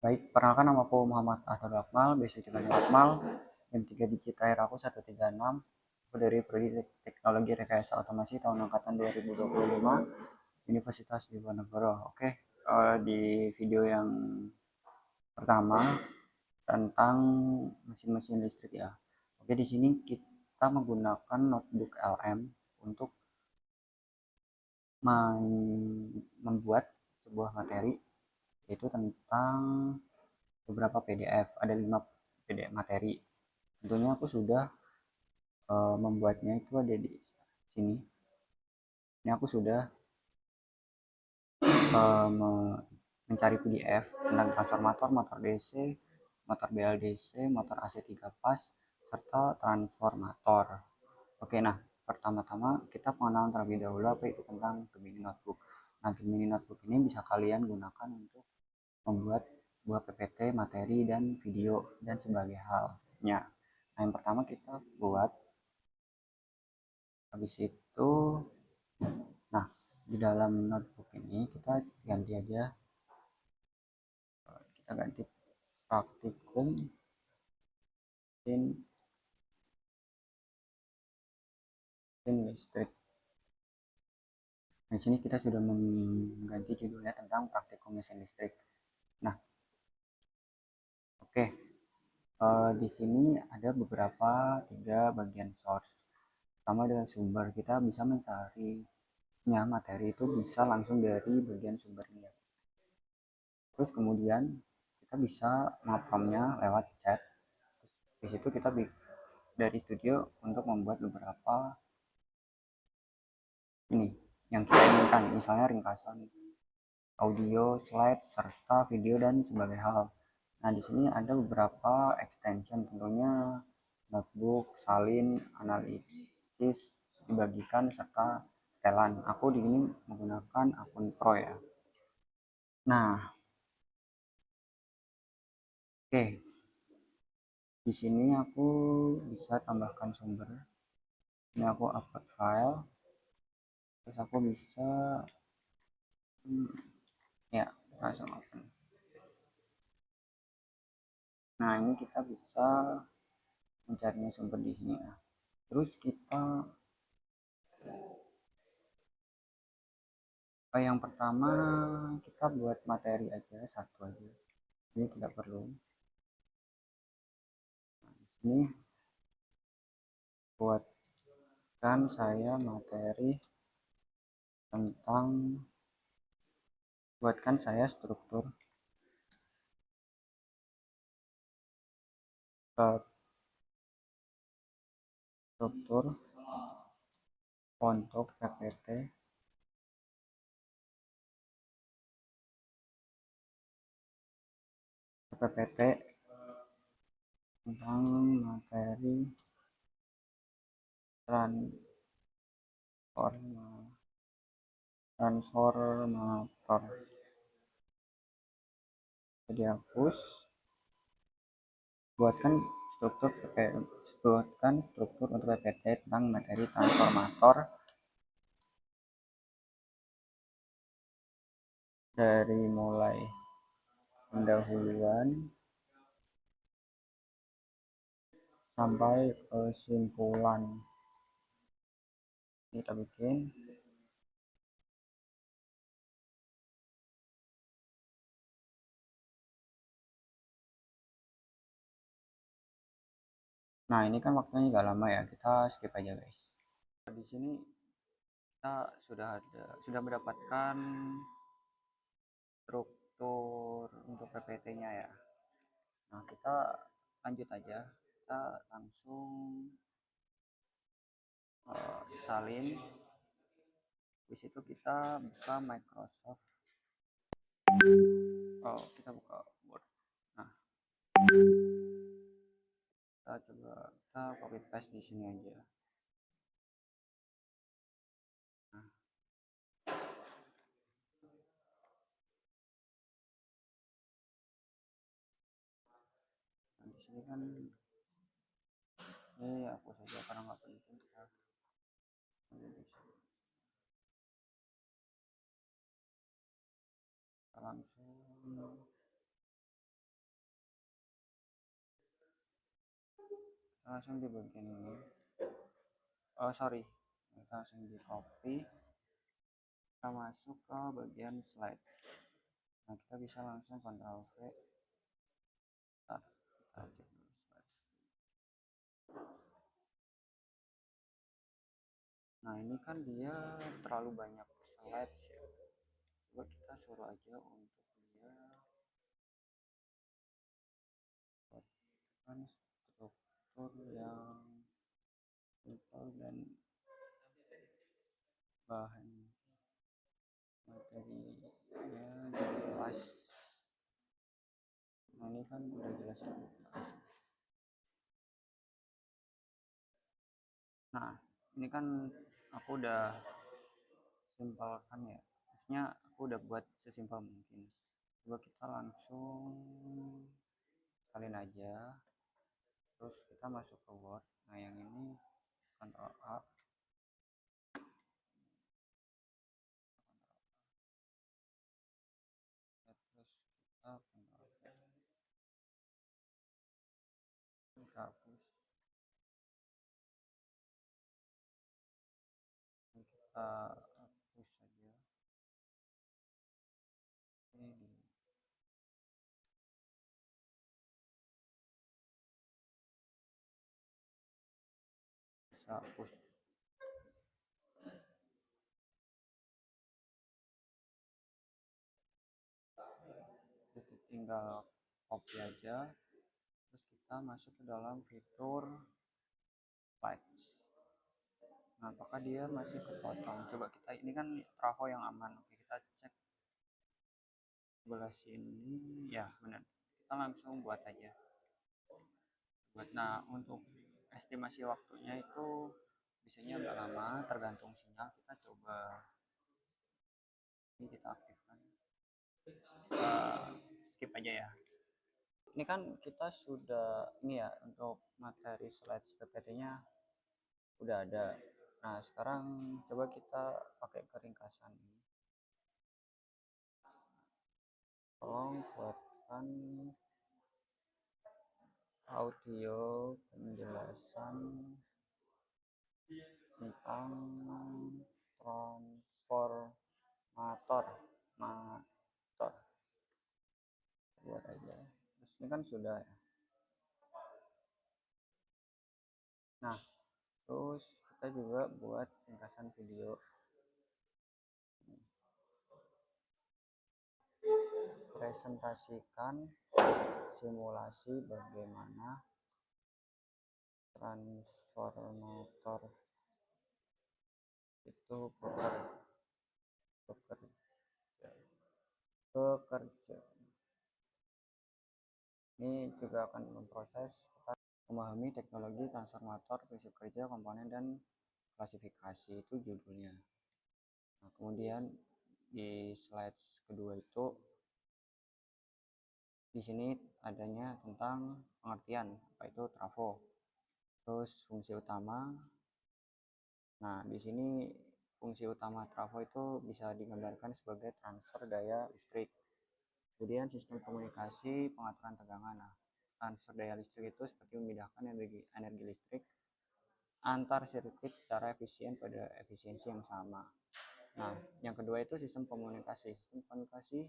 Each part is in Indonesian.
Baik, perkenalkan nama aku Muhammad Ahmad Akmal, biasa dipanggil Akmal. NIM 3 digit terakhir aku 136. Aku dari Prodi Teknologi Rekayasa Otomasi tahun angkatan 2025, Universitas Diponegoro. Oke, di video yang pertama tentang mesin-mesin listrik ya. Oke, di sini kita menggunakan notebook LM untuk membuat sebuah materi, yaitu tentang beberapa PDF. Ada 5 PDF materi. Tentunya aku sudah membuatnya itu ada di sini. Ini aku sudah mencari PDF tentang transformator, motor DC, motor BLDC, motor AC 3 pas, serta transformator. Oke, nah pertama-tama kita pengenalan terlebih dahulu apa itu tentang Gemini Notebook. Nah, Gemini Notebook ini bisa kalian gunakan untuk membuat sebuah PPT, materi, dan video, dan sebagai halnya. Nah, yang pertama kita buat, habis itu, nah, di dalam notebook ini kita ganti aja, kita ganti praktikum mesin listrik. Di sini kita sudah mengganti judulnya tentang praktikum mesin listrik. Nah, oke. Di sini ada beberapa 3 bagian source. Pertama adalah sumber. Kita bisa mencarinya materi itu bisa langsung dari bagian sumbernya. Terus kemudian kita bisa ngapamnya lewat chat. Di situ kita dari studio untuk membuat beberapa ini yang kita inginkan, misalnya ringkasan audio, slide, serta video dan sebagai hal. Nah, di sini ada beberapa extension, tentunya notebook, salin, analisis, dibagikan, serta setelan. Aku di sini menggunakan akun Pro ya. Nah, oke. Di sini aku bisa tambahkan sumber. Ini aku upload file. Terus aku bisa ya, langsung open. Nah, ini kita bisa mencarinya sumber di sini ya. Terus kita yang pertama kita buat materi aja, satu aja. Ini tidak perlu. Nah, di sini buatkan saya materi tentang struktur untuk PPT tentang materi transformator. Jadi hapus. buatkan struktur untuk PPT tentang materi transformator dari mulai pendahuluan sampai kesimpulan. Kita bikin. Nah, ini kan waktunya nggak lama ya, kita skip aja guys. Di sini kita sudah mendapatkan struktur untuk PPT-nya ya. Nah, kita lanjut aja. Kita langsung salin. Di situ kita buka Microsoft. Kita buka Word. Nah, kita copy paste di sini aja. Nah, di sini kan ini aku saja karena nggak penting. Kita langsung langsung di bagian ini. Oh sorry, kita langsung di copy, kita masuk ke bagian slide. Nah kita bisa langsung Ctrl V. Kita cek dulu slide. Nah ini kan dia terlalu banyak slide ya. Coba kita suruh aja untuk dia buatkan struktur yang simpel dan bahan materinya jelas. Nah ini kan udah jelas. Nah ini kan aku udah simpelkan ya, maksudnya aku udah buat sesimpel mungkin. Coba kita langsung salin aja, terus kita masuk ke Word. Nah yang ini Ctrl A, terus kita Ctrl V, kita hapus, kita hapus saja ini, bisa hapus. Jadi tinggal copy aja, terus kita masuk ke dalam fitur patch. Nah apakah dia masih kepotong? Coba kita, ini kan trafo yang aman. Oke kita cek sebelah sini ya, benar, kita langsung buat aja. Nah untuk estimasi waktunya itu biasanya agak lama, tergantung sinyal. Kita coba ini, kita aktifkan, kita skip aja ya. Ini kan kita sudah ini ya, untuk materi slide PPT nya udah ada. Nah sekarang coba kita pakai keringkasan ini, tolong buatkan audio penjelasan tentang transformator buat aja. Terus ini kan sudah ya. Nah terus kita juga buat ringkasan video, presentasikan simulasi bagaimana transformator itu bekerja. Ini juga akan memproses kita memahami teknologi transformator, prinsip kerja, komponen, dan klasifikasi, itu judulnya. Nah, kemudian di slide kedua itu di sini adanya tentang pengertian apa itu trafo, terus fungsi utama. Nah di sini fungsi utama trafo itu bisa digambarkan sebagai transfer daya listrik, kemudian sistem komunikasi, pengaturan tegangan. Nah transfer daya listrik itu seperti memindahkan energi listrik antar sirkuit secara efisien pada efisiensi yang sama. Nah, yang kedua itu sistem komunikasi. Sistem komunikasi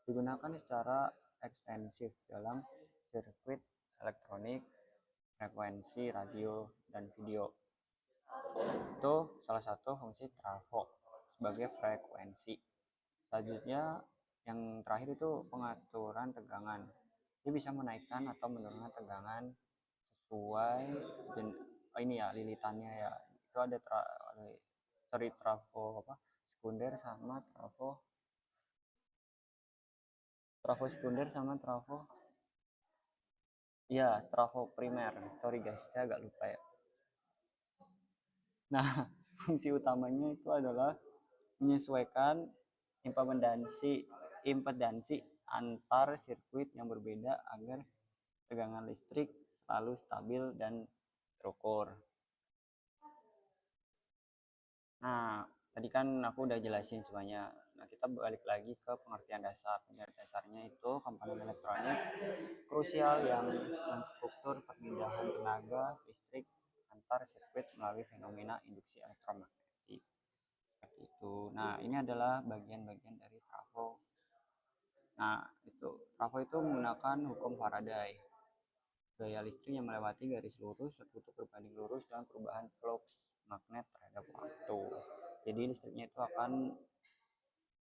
digunakan secara ekstensif dalam sirkuit elektronik, frekuensi, radio, dan video. Itu salah satu fungsi trafo sebagai frekuensi. Selanjutnya, yang terakhir itu pengaturan tegangan. Dia bisa menaikkan atau menurunkan tegangan sesuai ini ya, lilitannya ya. Itu ada trafo apa? Sekunder sama trafo sekunder sama trafo ya, trafo primer. Sorry guys, saya agak lupa ya. Nah fungsi utamanya itu adalah menyesuaikan impedansi antar sirkuit yang berbeda agar tegangan listrik selalu stabil dan terukur. Nah tadi kan aku udah jelasin semuanya. Nah kita balik lagi ke pengertian dasar. Pengertian dasarnya itu komponen elektronik krusial yang menstruktur perpindahan tenaga listrik memutar sirkuit melalui fenomena induksi elektromagnetik. Seperti itu. Nah, ini adalah bagian-bagian dari trafo. Nah, trafo itu menggunakan hukum Faraday. Gaya listrik yang melewati garis lurus tertutup berbanding lurus dengan perubahan flux magnet terhadap waktu. Jadi listriknya itu akan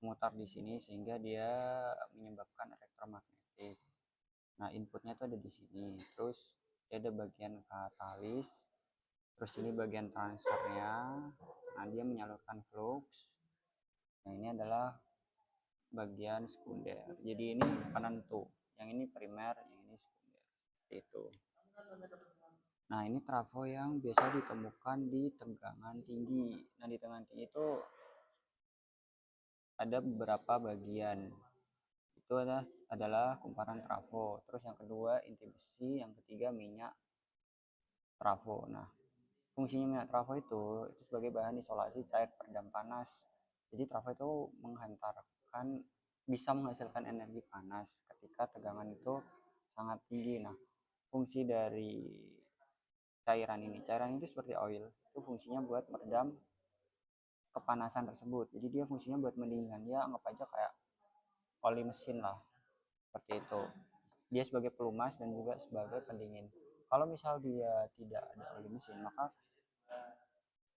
memutar di sini sehingga dia menyebabkan elektromagnetik. Nah, inputnya itu ada di sini. Terus dia ada bagian katalis. Terus ini bagian transfernya. Nah, dia menyalurkan flux. Nah, ini adalah bagian sekunder. Jadi ini penentu. Yang ini primer, yang ini sekunder. Seperti itu. Nah, ini trafo yang biasa ditemukan di tegangan tinggi. Nah, di tegangan tinggi itu ada beberapa bagian. Itu adalah kumparan trafo. Terus yang kedua inti besi, yang ketiga minyak trafo. Nah, fungsinya minyak trafo itu sebagai bahan isolasi cair peredam panas. Jadi trafo itu menghantarkan, bisa menghasilkan energi panas ketika tegangan itu sangat tinggi. Nah, fungsi dari cairan itu seperti oil, itu fungsinya buat meredam kepanasan tersebut. Jadi dia fungsinya buat mendinginkan. Dia anggap aja kayak oli mesin lah, seperti itu. Dia sebagai pelumas dan juga sebagai pendingin. Kalau misal dia tidak ada oli mesin, maka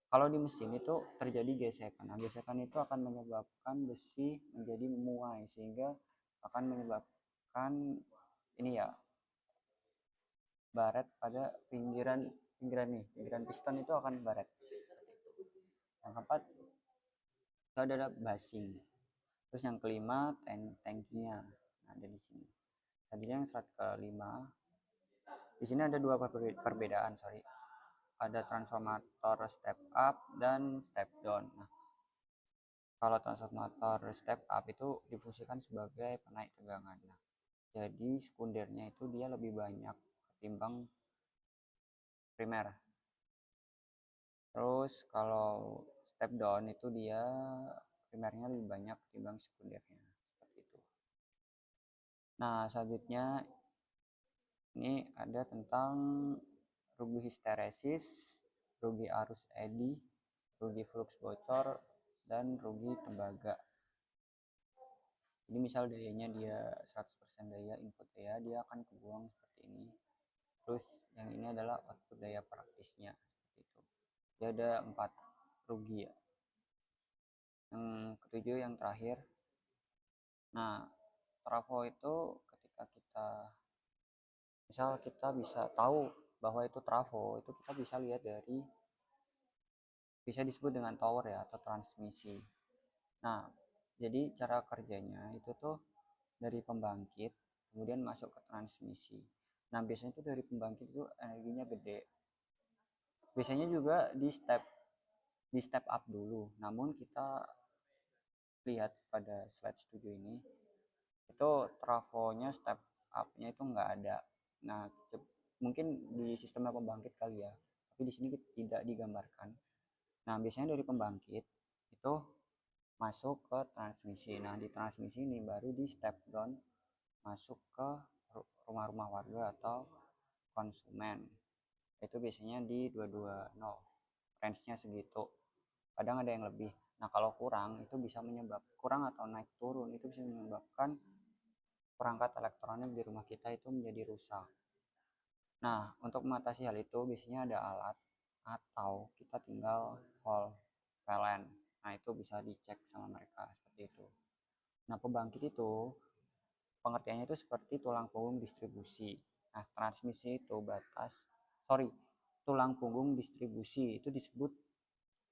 kalau di mesin itu terjadi gesekan. Nah, gesekan itu akan menyebabkan besi menjadi memuai sehingga akan menyebabkan ini ya, baret pada pinggiran piston itu akan baret. Yang keempat itu adalah basing. Terus yang kelima tankinya. Nah, ada di sini. Tadinya yang slide kelima. Di sini ada dua perbedaan, Ada transformator step up dan step down. Nah, kalau transformator step up itu difungsikan sebagai penaik tegangan. Nah, jadi sekundernya itu dia lebih banyak ketimbang primer. Terus kalau step down itu dia primernya lebih banyak ketimbang sekundernya, seperti itu. Nah, selanjutnya ini ada tentang rugi histeresis, rugi arus eddy, rugi flux bocor, dan rugi tembaga. Jadi misal dayanya dia 100% daya input daya, dia akan kebuang seperti ini. Terus yang ini adalah output daya praktisnya, seperti itu. Dia ada 4 rugi ya. Yang ketujuh yang terakhir. Nah, trafo itu ketika kita bisa tahu bahwa itu trafo, itu kita bisa lihat dari, bisa disebut dengan tower ya, atau transmisi. Nah, jadi cara kerjanya itu tuh dari pembangkit kemudian masuk ke transmisi. Nah, biasanya itu dari pembangkit itu energinya gede. Biasanya juga di step up dulu. Namun kita lihat pada slide 7 ini, itu trafonya step up-nya itu nggak ada. Nah, mungkin di sistemnya pembangkit kali ya, tapi di sini tidak digambarkan. Nah, biasanya dari pembangkit itu masuk ke transmisi. Nah, di transmisi ini baru di step down masuk ke rumah-rumah warga atau konsumen. Itu biasanya di 220, range-nya segitu. Kadang ada yang lebih. Nah, kalau kurang itu bisa kurang atau naik turun itu bisa menyebabkan perangkat elektronik di rumah kita itu menjadi rusak. Nah, untuk mengatasi hal itu biasanya ada alat atau kita tinggal call PLN. Nah, itu bisa dicek sama mereka seperti itu. Nah, pembangkit itu pengertiannya itu seperti tulang punggung distribusi. Nah, transmisi itu tulang punggung distribusi itu disebut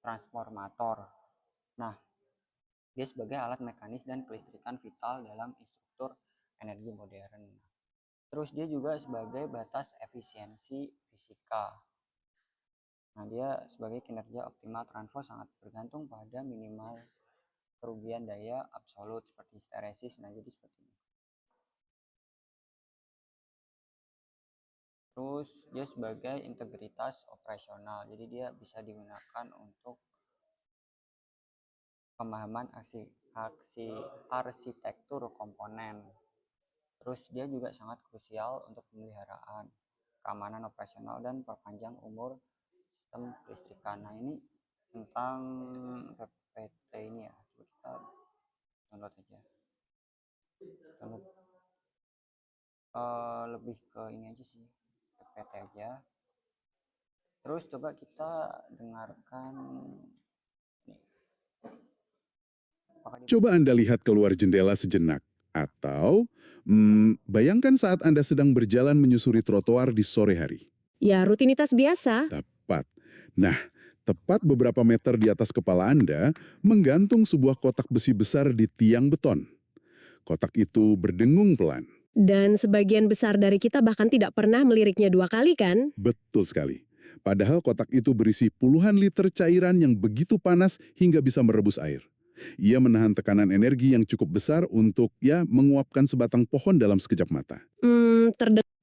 transformator. Nah, dia sebagai alat mekanis dan kelistrikan vital dalam instruktur energi modern. Terus dia juga sebagai batas efisiensi fisika. Nah, dia sebagai kinerja optimal transfer sangat bergantung pada minimal kerugian daya absolut seperti histeresis. Nah, jadi seperti ini. Terus dia sebagai integritas operasional. Jadi dia bisa digunakan untuk pemahaman arsitektur komponen. Terus dia juga sangat krusial untuk pemeliharaan, keamanan operasional dan perpanjang umur sistem kelistrikan. Nah, ini tentang PPT ini ya. Coba kita download aja. Download lebih ke ini aja sih, PPT aja. Terus coba kita dengarkan nih. Coba Anda lihat keluar jendela sejenak. Atau, bayangkan saat Anda sedang berjalan menyusuri trotoar di sore hari. Ya, rutinitas biasa. Tepat. Nah, tepat beberapa meter di atas kepala Anda, menggantung sebuah kotak besi besar di tiang beton. Kotak itu berdengung pelan. Dan sebagian besar dari kita bahkan tidak pernah meliriknya 2 kali kan? Betul sekali. Padahal kotak itu berisi puluhan liter cairan yang begitu panas hingga bisa merebus air. Ia menahan tekanan energi yang cukup besar untuk, menguapkan sebatang pohon dalam sekejap mata.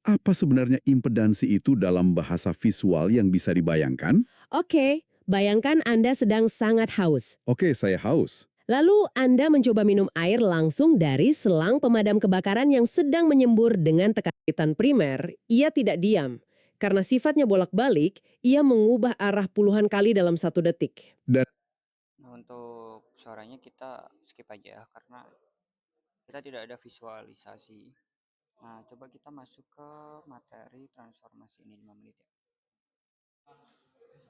Apa sebenarnya impedansi itu dalam bahasa visual yang bisa dibayangkan? Oke, bayangkan Anda sedang sangat haus. Oke, saya haus. Lalu Anda mencoba minum air langsung dari selang pemadam kebakaran yang sedang menyembur dengan tekanan primer. Ia tidak diam. Karena sifatnya bolak-balik, ia mengubah arah puluhan kali dalam 1 detik. Nah, untuk suaranya kita skip aja karena kita tidak ada visualisasi. Nah, coba kita masuk ke materi transformasi ini 5 menit ya.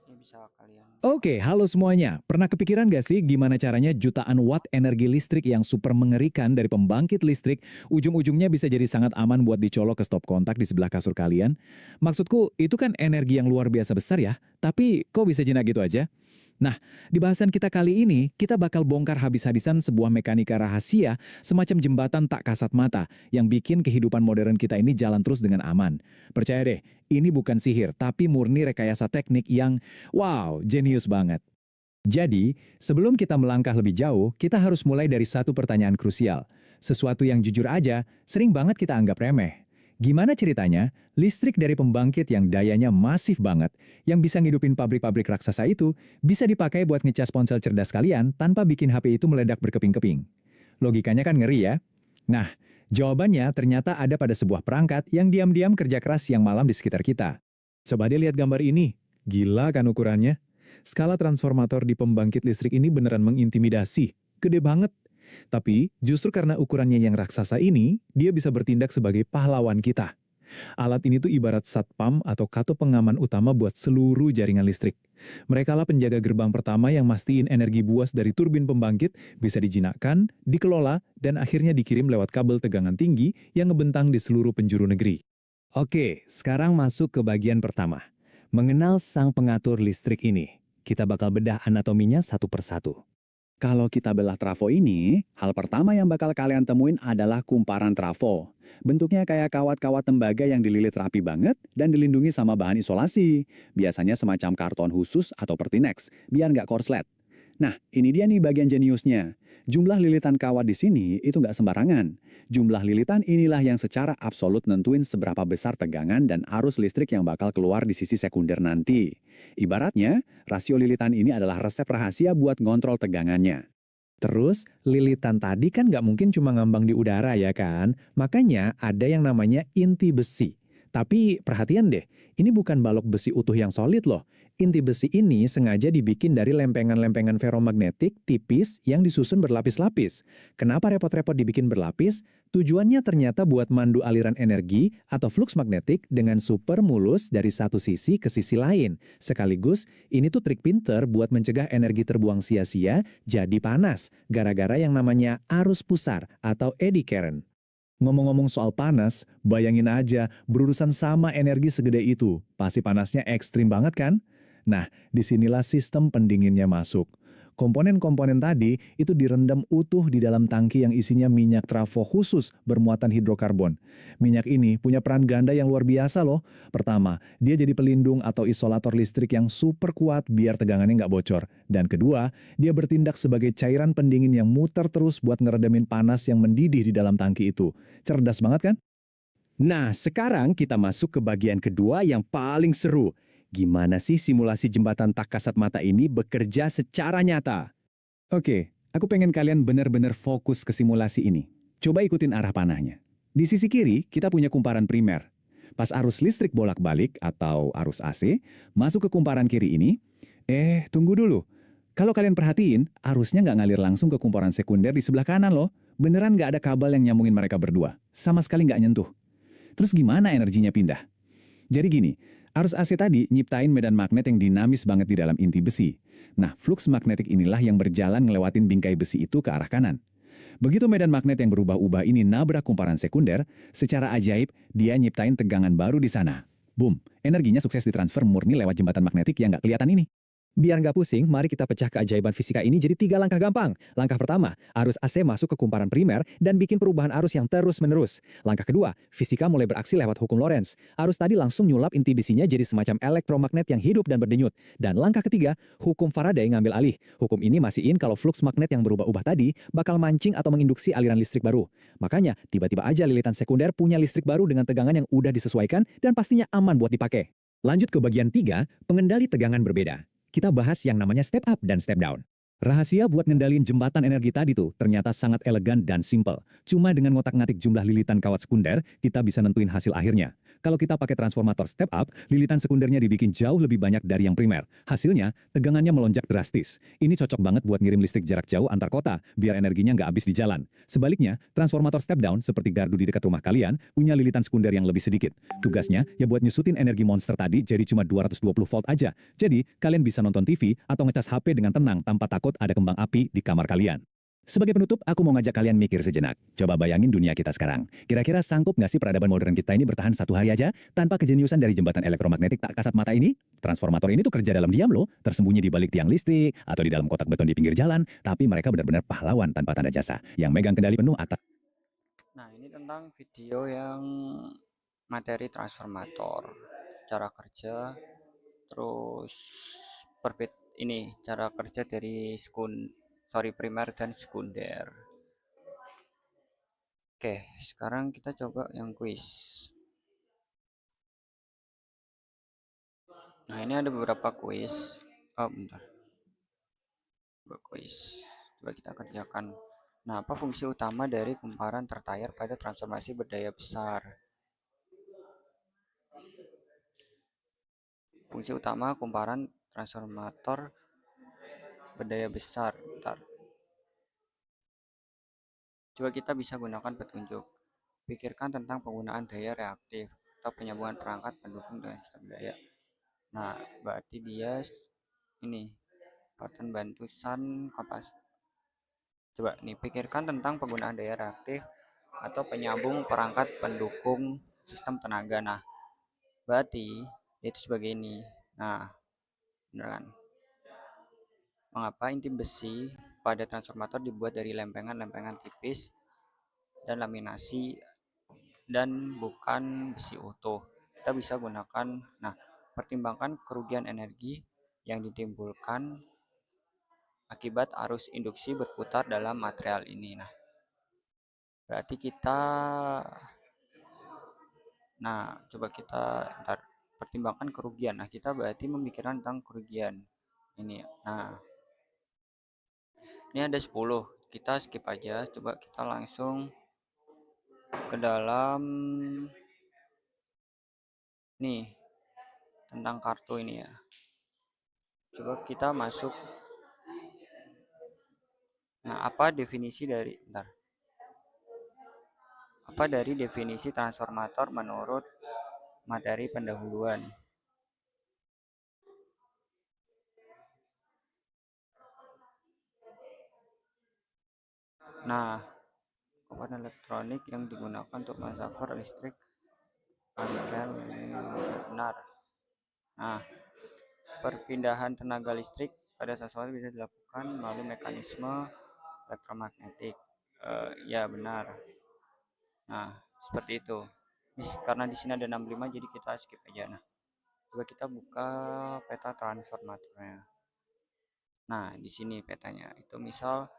Ini bisa kalian. Oke, halo semuanya. Pernah kepikiran gak sih gimana caranya jutaan watt energi listrik yang super mengerikan dari pembangkit listrik ujung-ujungnya bisa jadi sangat aman buat dicolok ke stop kontak di sebelah kasur kalian? Maksudku, itu kan energi yang luar biasa besar ya, tapi kok bisa jinak gitu aja? Nah, di bahasan kita kali ini, kita bakal bongkar habis-habisan sebuah mekanika rahasia semacam jembatan tak kasat mata yang bikin kehidupan modern kita ini jalan terus dengan aman. Percaya deh, ini bukan sihir, tapi murni rekayasa teknik yang, wow, jenius banget. Jadi, sebelum kita melangkah lebih jauh, kita harus mulai dari satu pertanyaan krusial. Sesuatu yang jujur aja, sering banget kita anggap remeh. Gimana ceritanya, listrik dari pembangkit yang dayanya masif banget, yang bisa ngidupin pabrik-pabrik raksasa itu, bisa dipakai buat ngecas ponsel cerdas kalian tanpa bikin HP itu meledak berkeping-keping. Logikanya kan ngeri ya? Nah, jawabannya ternyata ada pada sebuah perangkat yang diam-diam kerja keras siang malam di sekitar kita. Coba deh lihat gambar ini. Gila kan ukurannya? Skala transformator di pembangkit listrik ini beneran mengintimidasi. Gede banget. Tapi, justru karena ukurannya yang raksasa ini, dia bisa bertindak sebagai pahlawan kita. Alat ini tuh ibarat satpam atau katu pengaman utama buat seluruh jaringan listrik. Merekalah penjaga gerbang pertama yang mastiin energi buas dari turbin pembangkit bisa dijinakkan, dikelola, dan akhirnya dikirim lewat kabel tegangan tinggi yang ngebentang di seluruh penjuru negeri. Oke, sekarang masuk ke bagian pertama. Mengenal sang pengatur listrik ini. Kita bakal bedah anatominya satu persatu. Kalau kita belah trafo ini, hal pertama yang bakal kalian temuin adalah kumparan trafo. Bentuknya kayak kawat-kawat tembaga yang dililit rapi banget dan dilindungi sama bahan isolasi. Biasanya semacam karton khusus atau pertinex, biar nggak korslet. Nah, ini dia nih bagian jeniusnya. Jumlah lilitan kawat di sini itu nggak sembarangan. Jumlah lilitan inilah yang secara absolut nentuin seberapa besar tegangan dan arus listrik yang bakal keluar di sisi sekunder nanti. Ibaratnya, rasio lilitan ini adalah resep rahasia buat ngontrol tegangannya. Terus, lilitan tadi kan nggak mungkin cuma ngambang di udara ya kan? Makanya ada yang namanya inti besi. Tapi perhatian deh, ini bukan balok besi utuh yang solid loh. Inti besi ini sengaja dibikin dari lempengan-lempengan ferromagnetik tipis yang disusun berlapis-lapis. Kenapa repot-repot dibikin berlapis? Tujuannya ternyata buat mandu aliran energi atau flux magnetik dengan super mulus dari satu sisi ke sisi lain. Sekaligus, ini tuh trik pinter buat mencegah energi terbuang sia-sia jadi panas, gara-gara yang namanya arus pusar atau eddy current. Ngomong-ngomong soal panas, bayangin aja berurusan sama energi segede itu. Pasti panasnya ekstrim banget kan? Nah, disinilah sistem pendinginnya masuk. Komponen-komponen tadi itu direndam utuh di dalam tangki yang isinya minyak trafo khusus bermuatan hidrokarbon. Minyak ini punya peran ganda yang luar biasa loh. Pertama, dia jadi pelindung atau isolator listrik yang super kuat biar tegangannya nggak bocor. Dan kedua, dia bertindak sebagai cairan pendingin yang muter terus buat ngeredemin panas yang mendidih di dalam tangki itu. Cerdas banget kan? Nah, sekarang kita masuk ke bagian kedua yang paling seru. Gimana sih simulasi jembatan tak kasat mata ini bekerja secara nyata? Oke, aku pengen kalian benar-benar fokus ke simulasi ini. Coba ikutin arah panahnya. Di sisi kiri, kita punya kumparan primer. Pas arus listrik bolak-balik atau arus AC masuk ke kumparan kiri ini, tunggu dulu. Kalau kalian perhatiin, arusnya nggak ngalir langsung ke kumparan sekunder di sebelah kanan loh. Beneran nggak ada kabel yang nyambungin mereka berdua. Sama sekali nggak nyentuh. Terus gimana energinya pindah? Jadi gini, arus AC tadi nyiptain medan magnet yang dinamis banget di dalam inti besi. Nah, flux magnetik inilah yang berjalan ngelewatin bingkai besi itu ke arah kanan. Begitu medan magnet yang berubah-ubah ini nabrak kumparan sekunder, secara ajaib dia nyiptain tegangan baru di sana. Boom, energinya sukses ditransfer murni lewat jembatan magnetik yang nggak kelihatan ini. Biar nggak pusing, mari kita pecah keajaiban fisika ini jadi 3 langkah gampang. Langkah pertama, arus AC masuk ke kumparan primer dan bikin perubahan arus yang terus-menerus. Langkah kedua, fisika mulai beraksi lewat hukum Lorentz. Arus tadi langsung nyulap inti besinya jadi semacam elektromagnet yang hidup dan berdenyut. Dan langkah ketiga, hukum Faraday ngambil alih. Hukum ini mastiin kalau flux magnet yang berubah-ubah tadi bakal mancing atau menginduksi aliran listrik baru. Makanya, tiba-tiba aja lilitan sekunder punya listrik baru dengan tegangan yang udah disesuaikan dan pastinya aman buat dipakai. Lanjut ke bagian 3, pengendali tegangan berbeda. Kita bahas yang namanya step up dan step down. Rahasia buat ngendalin jembatan energi tadi tuh ternyata sangat elegan dan simple. Cuma dengan ngotak-ngatik jumlah lilitan kawat sekunder, kita bisa nentuin hasil akhirnya. Kalau kita pakai transformator step up, lilitan sekundernya dibikin jauh lebih banyak dari yang primer. Hasilnya, tegangannya melonjak drastis. Ini cocok banget buat ngirim listrik jarak jauh antar kota, biar energinya nggak habis di jalan. Sebaliknya, transformator step down seperti gardu di dekat rumah kalian, punya lilitan sekunder yang lebih sedikit. Tugasnya, ya buat nyusutin energi monster tadi jadi cuma 220 volt aja. Jadi, kalian bisa nonton TV atau ngecas HP dengan tenang tanpa takut ada kembang api di kamar kalian. Sebagai penutup, aku mau ngajak kalian mikir sejenak. Coba bayangin dunia kita sekarang. Kira-kira sanggup nggak sih peradaban modern kita ini bertahan 1 hari aja tanpa kejeniusan dari jembatan elektromagnetik tak kasat mata ini? Transformator ini tuh kerja dalam diam loh, tersembunyi di balik tiang listrik atau di dalam kotak beton di pinggir jalan, tapi mereka benar-benar pahlawan tanpa tanda jasa, yang megang kendali penuh atas. Nah, ini tentang video yang materi transformator, cara kerja, terus ini cara kerja dari primer dan sekunder. Oke, sekarang kita coba yang kuis. Nah, ini ada beberapa kuis. Oh, bentar. Coba kuis. Coba kita kerjakan. Nah, apa fungsi utama dari kumparan tertayar pada transformasi berdaya besar? Fungsi utama kumparan transformator berdaya besar. Bentar. Coba kita bisa gunakan petunjuk. Pikirkan tentang penggunaan daya reaktif atau penyambungan perangkat pendukung dengan sistem daya. Nah, berarti dia ini pattern bantusan kapas. Coba nih, pikirkan tentang penggunaan daya reaktif atau penyambung perangkat pendukung sistem tenaga. Nah, berarti itu sebagai ini. Nah, beneran. Mengapa inti besi pada transformator dibuat dari lempengan-lempengan tipis dan laminasi dan bukan besi utuh? Kita bisa gunakan, nah, pertimbangkan kerugian energi yang ditimbulkan akibat arus induksi berputar dalam material ini. Nah, berarti kita, coba kita pertimbangkan kerugian. Nah, kita berarti memikirkan tentang kerugian ini. Nah, ini ada 10. Kita skip aja. Coba kita langsung ke dalam nih tentang kartu ini ya. Coba kita masuk. Nah, apa definisi transformator menurut materi pendahuluan? Nah, komponen elektronik yang digunakan untuk mentransfer listrik benar. Nah, perpindahan tenaga listrik pada transformator bisa dilakukan melalui mekanisme elektromagnetik. Ya benar. Nah, seperti itu. Karena di sini ada 65 jadi kita skip aja. Nah, coba kita buka peta transformatornya. Nah, di sini petanya. Itu misal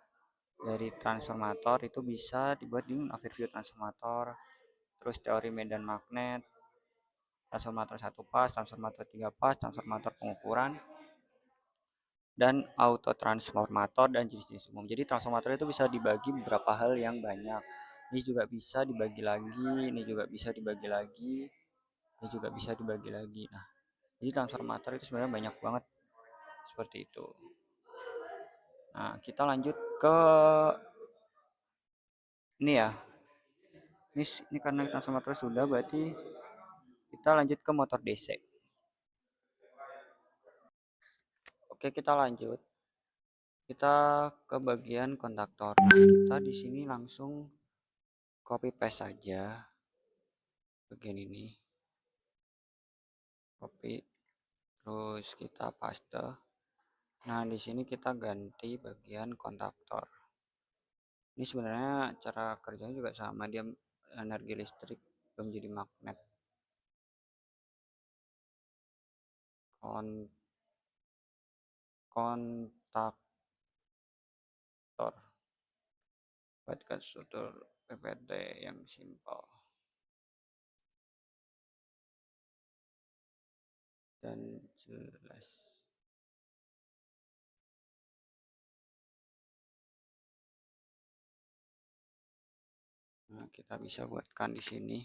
dari transformator itu bisa dibuat di overview transformator, terus teori medan magnet, transformator 1 pas, transformator 3 pas, transformator pengukuran, dan auto transformator dan jenis-jenis umum. Jadi transformator itu bisa dibagi beberapa hal yang banyak. Ini juga bisa dibagi lagi, ini juga bisa dibagi lagi. dia juga bisa dibagi lagi. Nah, jadi transformator itu sebenarnya banyak banget seperti itu. Nah, kita lanjut ke ini ya. Ini karena transformator sudah, berarti kita lanjut ke motor DC. Oke, kita lanjut. Kita ke bagian kontaktor. Nah, kita di sini langsung copy paste saja bagian ini. Copy, terus kita paste. Nah, di sini kita ganti bagian kontaktor. Ini sebenarnya cara kerjanya juga sama, dia energi listrik menjadi magnet. Kontaktor buatkan struktur PPT yang simpel dan jelas. Nah, kita bisa buatkan di sini.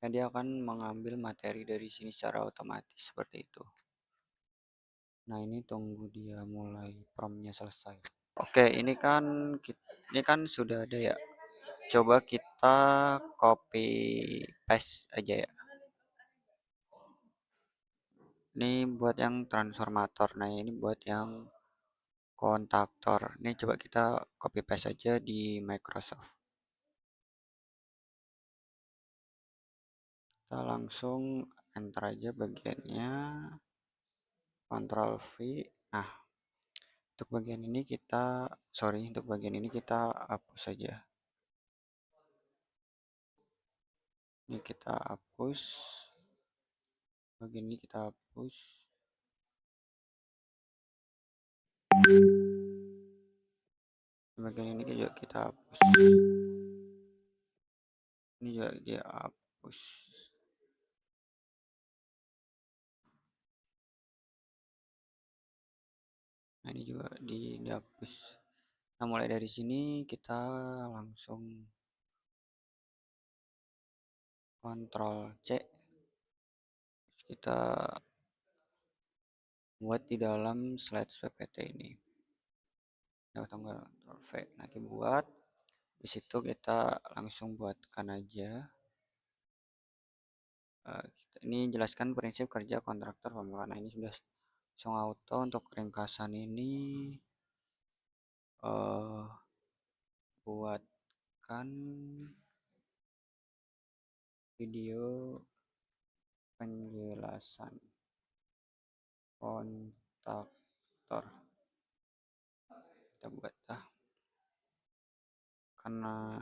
Nah, dia akan mengambil materi dari sini secara otomatis seperti itu. Nah, ini tunggu dia mulai promnya selesai. Oke, ini kan sudah ada ya. Coba kita copy paste aja ya. Ini buat yang transformator. Nah, ini buat yang kontaktor. Ini coba kita copy paste aja di Microsoft. Kita langsung enter aja bagiannya. Ctrl V. Nah, untuk bagian ini kita hapus saja. Ini kita hapus. Bagian ini kita hapus. Bagian ini juga kita hapus. Ini juga dia hapus. Nah, ini juga dihapus. Nah, mulai dari sini kita langsung Ctrl C. Kita buat di dalam slide PPT ini. Ya, tanggal Ctrl V. Nah, kita buat. Di situ kita langsung buatkan aja. Ini jelaskan prinsip kerja kontraktor pembukaan. Nah, ini sudah langsung auto. Untuk ringkasan ini buatkan video penjelasan kontaktor. Kita buat karena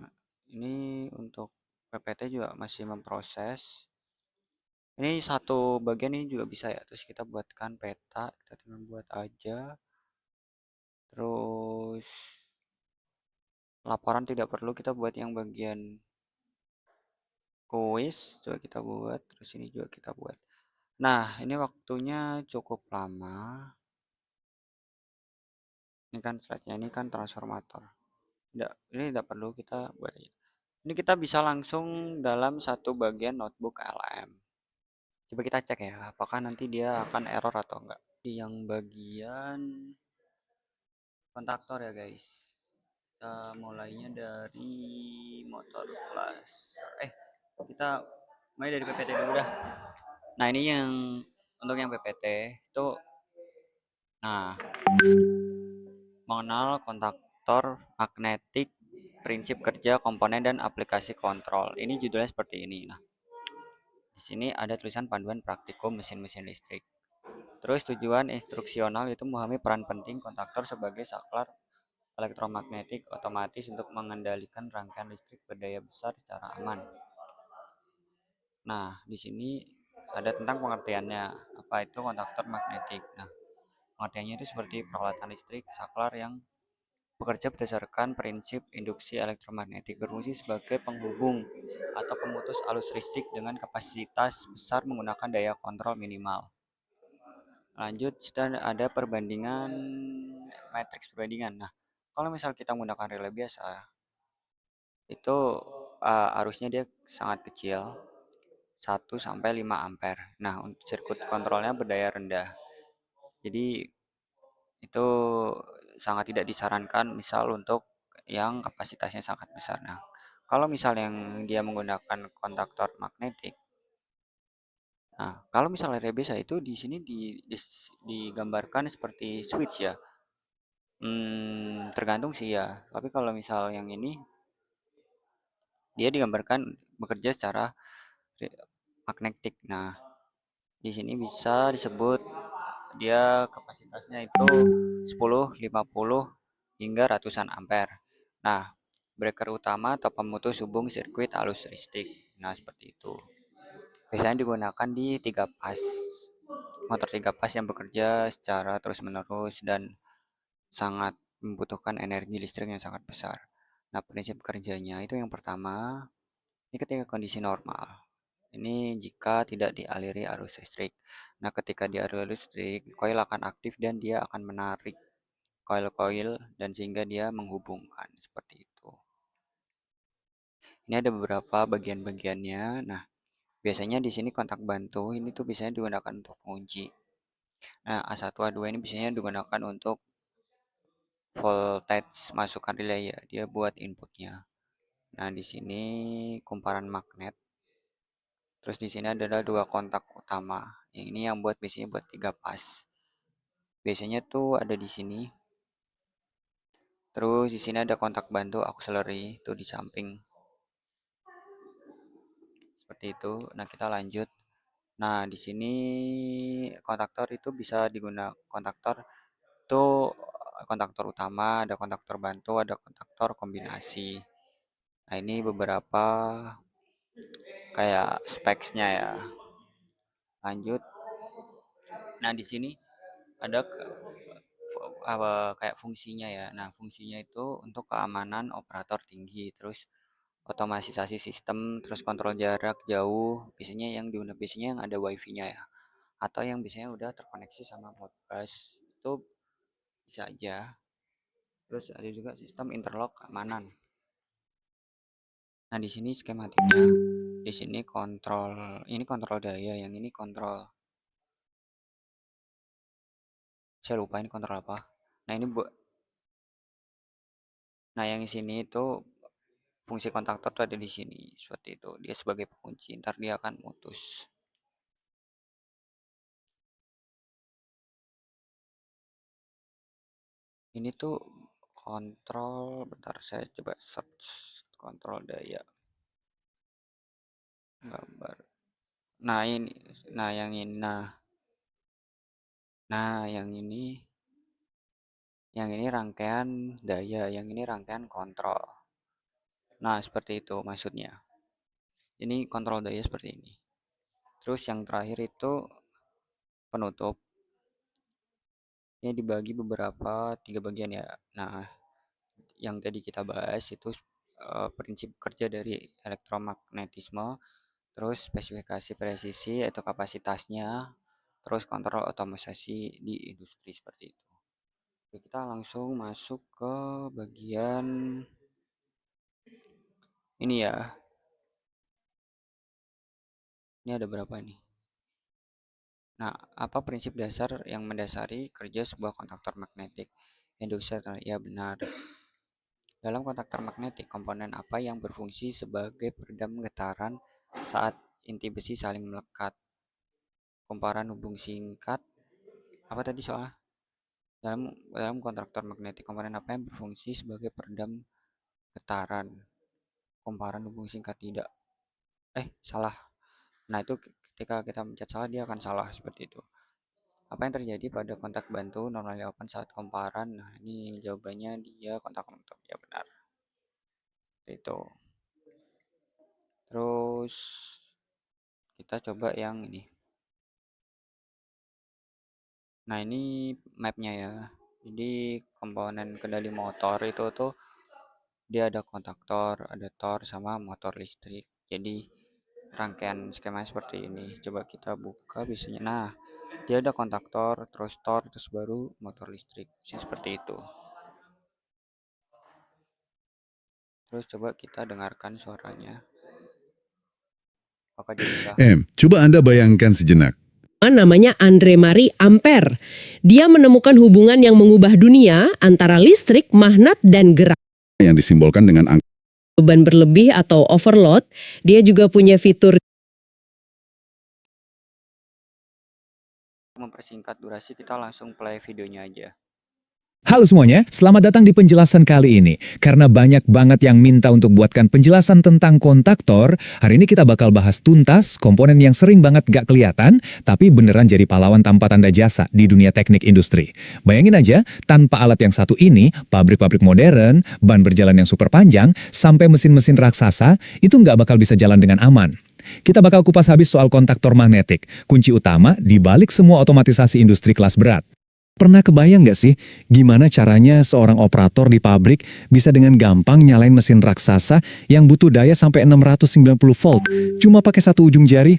ini untuk PPT juga masih memproses. Ini satu bagian ini juga bisa ya. Terus kita buatkan peta, kita tinggal buat aja. Terus laporan tidak perlu, kita buat yang bagian kuis, coba kita buat. Terus ini juga kita buat. Nah, ini waktunya cukup lama. Ini kan slide-nya, ini kan transformator. Ini tidak perlu, kita buat aja. Ini kita bisa langsung dalam satu bagian notebook LM. Coba kita cek ya, apakah nanti dia akan error atau enggak. Yang bagian kontaktor ya guys. Kita mulainya dari motor flash. Kita mulai dari PPT dulu dah. Nah, ini yang untuk yang PPT itu, nah, mengenal kontaktor magnetik, prinsip kerja komponen dan aplikasi kontrol. Ini judulnya seperti ini. Nah, di sini ada tulisan panduan praktikum mesin-mesin listrik. Terus tujuan instruksional itu memahami peran penting kontaktor sebagai saklar elektromagnetik otomatis untuk mengendalikan rangkaian listrik berdaya besar secara aman. Nah, di sini ada tentang pengertiannya, apa itu kontaktor magnetik. Nah, pengertiannya itu seperti peralatan listrik saklar yang bekerja berdasarkan prinsip induksi elektromagnetik, berfungsi sebagai penghubung atau pemutus arus listrik dengan kapasitas besar menggunakan daya kontrol minimal. Lanjut, dan ada perbandingan, matriks perbandingan. Nah, kalau misal kita menggunakan relay biasa, itu arusnya dia sangat kecil, 1 sampai 5 ampere. Nah, untuk sirkuit kontrolnya berdaya rendah. Jadi itu sangat tidak disarankan misal untuk yang kapasitasnya sangat besar. Nah, kalau misal yang dia menggunakan kontaktor magnetik, nah kalau misalnya relay biasa itu di sini digambarkan seperti switch ya. Tergantung sih ya. Tapi kalau misal yang ini dia digambarkan bekerja secara magnetik. Nah, di sini bisa disebut dia kapasitasnya itu 10, 50 hingga ratusan ampere. Nah, breaker utama atau pemutus hubung sirkuit arus listrik. Nah, seperti itu. Biasanya digunakan di 3 pas. Motor 3 pas yang bekerja secara terus-menerus dan sangat membutuhkan energi listrik yang sangat besar. Nah, prinsip kerjanya itu yang pertama, ini ketika kondisi normal. Ini jika tidak dialiri arus listrik. Nah, ketika dialiri arus listrik, koil akan aktif dan dia akan menarik koil-koil dan sehingga dia menghubungkan seperti itu. Ini ada beberapa bagian-bagiannya. Nah, biasanya di sini kontak bantu ini tuh biasanya digunakan untuk pengunci. Nah, A1 A2 ini biasanya digunakan untuk voltage masukan relay ya, dia buat inputnya. Nah, di sini kumparan magnet. Terus di sini adalah 2 kontak utama. Yang ini yang buat biasanya buat 3 pas. Biasanya tuh ada di sini. Terus di sini ada kontak bantu auxiliary tuh di samping. Seperti itu. Nah, kita lanjut. Nah, di sini kontaktor itu bisa digunakan kontaktor itu kontaktor utama, ada kontaktor bantu, ada kontaktor kombinasi. Nah, ini beberapa kayak specsnya ya. Lanjut. Nah, di sini ada kayak fungsinya ya. Nah, fungsinya itu untuk keamanan operator tinggi, terus otomatisasi sistem, terus kontrol jarak jauh, biasanya yang ada wifi-nya ya. Atau yang biasanya udah terkoneksi sama Modbus itu bisa aja. Terus ada juga sistem interlock keamanan. Nah, di sini skematiknya, di sini ini kontrol daya, yang ini kontrol. Saya lupa ini kontrol apa. Nah, yang di sini itu fungsi kontaktor tuh ada di sini, seperti itu. Dia sebagai pengunci, ntar dia akan mutus. Ini tuh kontrol, bentar saya coba search kontrol daya gambar. Nah, ini, nah yang ini, nah yang ini rangkaian daya, yang ini rangkaian kontrol. Nah, seperti itu maksudnya. Ini kontrol daya seperti ini. Terus yang terakhir itu penutup. Ini dibagi beberapa 3 bagian ya. Nah, yang tadi kita bahas itu prinsip kerja dari elektromagnetisme, terus spesifikasi presisi atau kapasitasnya, terus kontrol otomatisasi di industri seperti itu. Oke, kita langsung masuk ke bagian ini ya. Ini ada berapa nih? Nah, apa prinsip dasar yang mendasari kerja sebuah kontaktor magnetik? Industri, ya benar. Dalam kontaktor magnetik, komponen apa yang berfungsi sebagai peredam getaran saat inti besi saling melekat? Kumparan hubung singkat. Apa tadi soalnya? Dalam kontaktor magnetik, komponen apa yang berfungsi sebagai peredam getaran? Kumparan hubung singkat tidak. Salah. Nah, itu ketika kita mencet salah, dia akan salah seperti itu. Apa yang terjadi pada kontak bantu normally open saat kumparan? Nah, ini jawabannya dia kontak menutup. Ya benar. Itu. Terus kita coba yang ini. Nah, ini mapnya ya. Jadi komponen kendali motor itu tuh dia ada kontaktor, ada tor, sama motor listrik. Jadi rangkaian skema seperti ini. Coba kita buka biasanya. Nah, dia ada kontaktor, terus tor, terus baru motor listrik. Seperti itu. Terus coba kita dengarkan suaranya. Apakah dia bisa? Coba Anda bayangkan sejenak. Namanya Andre Marie Ampere. Dia menemukan hubungan yang mengubah dunia antara listrik, magnet, dan gerak. Yang disimbolkan dengan angka Beban berlebih atau overload, dia juga punya fitur Mempersingkat durasi, kita langsung play videonya aja. Halo semuanya, selamat datang di penjelasan kali ini. Karena banyak banget yang minta untuk buatkan penjelasan tentang kontaktor, hari ini kita bakal bahas tuntas komponen yang sering banget gak kelihatan, tapi beneran jadi pahlawan tanpa tanda jasa di dunia teknik industri. Bayangin aja, tanpa alat yang satu ini, pabrik-pabrik modern, ban berjalan yang super panjang, sampai mesin-mesin raksasa, itu nggak bakal bisa jalan dengan aman. Kita bakal kupas habis soal kontaktor magnetik, kunci utama di balik semua otomatisasi industri kelas berat. Pernah kebayang nggak sih gimana caranya seorang operator di pabrik bisa dengan gampang nyalain mesin raksasa yang butuh daya sampai 690 volt cuma pakai satu ujung jari?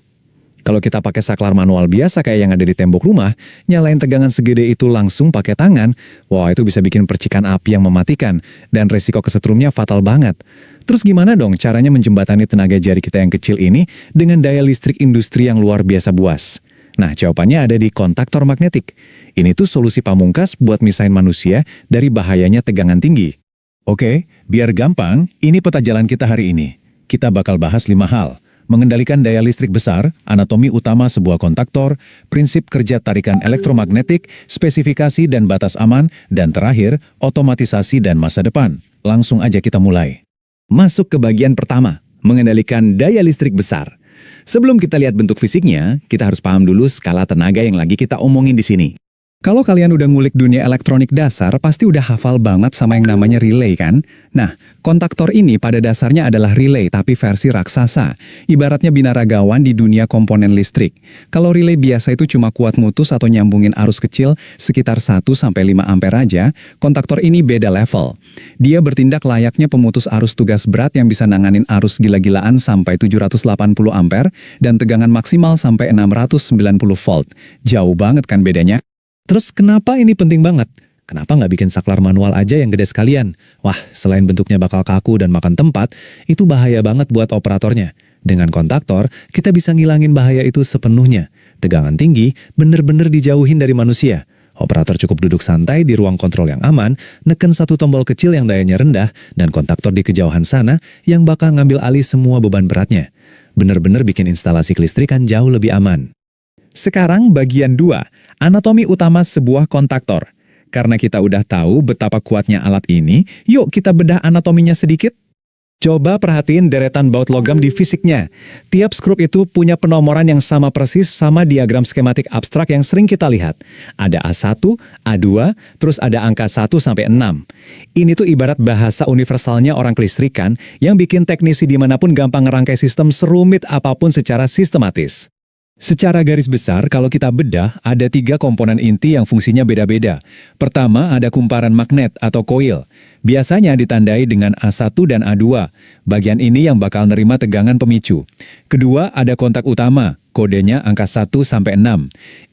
Kalau kita pakai saklar manual biasa kayak yang ada di tembok rumah, nyalain tegangan segede itu langsung pakai tangan, wah itu bisa bikin percikan api yang mematikan dan resiko kesetrumnya fatal banget. Terus gimana dong caranya menjembatani tenaga jari kita yang kecil ini dengan daya listrik industri yang luar biasa buas? Nah, jawabannya ada di kontaktor magnetik. Ini tuh solusi pamungkas buat misahin manusia dari bahayanya tegangan tinggi. Oke, biar gampang, ini peta jalan kita hari ini. Kita bakal bahas 5 hal. Mengendalikan daya listrik besar, anatomi utama sebuah kontaktor, prinsip kerja tarikan elektromagnetik, spesifikasi dan batas aman, dan terakhir, otomatisasi dan masa depan. Langsung aja kita mulai. Masuk ke bagian pertama, mengendalikan daya listrik besar. Sebelum kita lihat bentuk fisiknya, kita harus paham dulu skala tenaga yang lagi kita omongin di sini. Kalau kalian udah ngulik dunia elektronik dasar, pasti udah hafal banget sama yang namanya relay kan? Nah, kontaktor ini pada dasarnya adalah relay tapi versi raksasa. Ibaratnya binaragawan di dunia komponen listrik. Kalau relay biasa itu cuma kuat mutus atau nyambungin arus kecil sekitar 1-5 ampere aja, kontaktor ini beda level. Dia bertindak layaknya pemutus arus tugas berat yang bisa nanganin arus gila-gilaan sampai 780 ampere dan tegangan maksimal sampai 690 volt. Jauh banget kan bedanya? Terus kenapa ini penting banget? Kenapa nggak bikin saklar manual aja yang gede sekalian? Wah, selain bentuknya bakal kaku dan makan tempat, itu bahaya banget buat operatornya. Dengan kontaktor, kita bisa ngilangin bahaya itu sepenuhnya. Tegangan tinggi bener-bener dijauhin dari manusia. Operator cukup duduk santai di ruang kontrol yang aman, neken satu tombol kecil yang dayanya rendah, dan kontaktor di kejauhan sana yang bakal ngambil alih semua beban beratnya. Bener-bener bikin instalasi kelistrikan jauh lebih aman. Sekarang bagian 2, anatomi utama sebuah kontaktor. Karena kita udah tahu betapa kuatnya alat ini, yuk kita bedah anatominya sedikit. Coba perhatiin deretan baut logam di fisiknya. Tiap skrup itu punya penomoran yang sama persis sama diagram skematik abstrak yang sering kita lihat. Ada A1, A2, terus ada angka 1-6. Ini tuh ibarat bahasa universalnya orang kelistrikan yang bikin teknisi dimanapun gampang ngerangkai sistem serumit apapun secara sistematis. Secara garis besar, kalau kita bedah, ada 3 komponen inti yang fungsinya beda-beda. Pertama, ada kumparan magnet atau coil. Biasanya ditandai dengan A1 dan A2. Bagian ini yang bakal nerima tegangan pemicu. Kedua, ada kontak utama. Kodenya angka 1-6.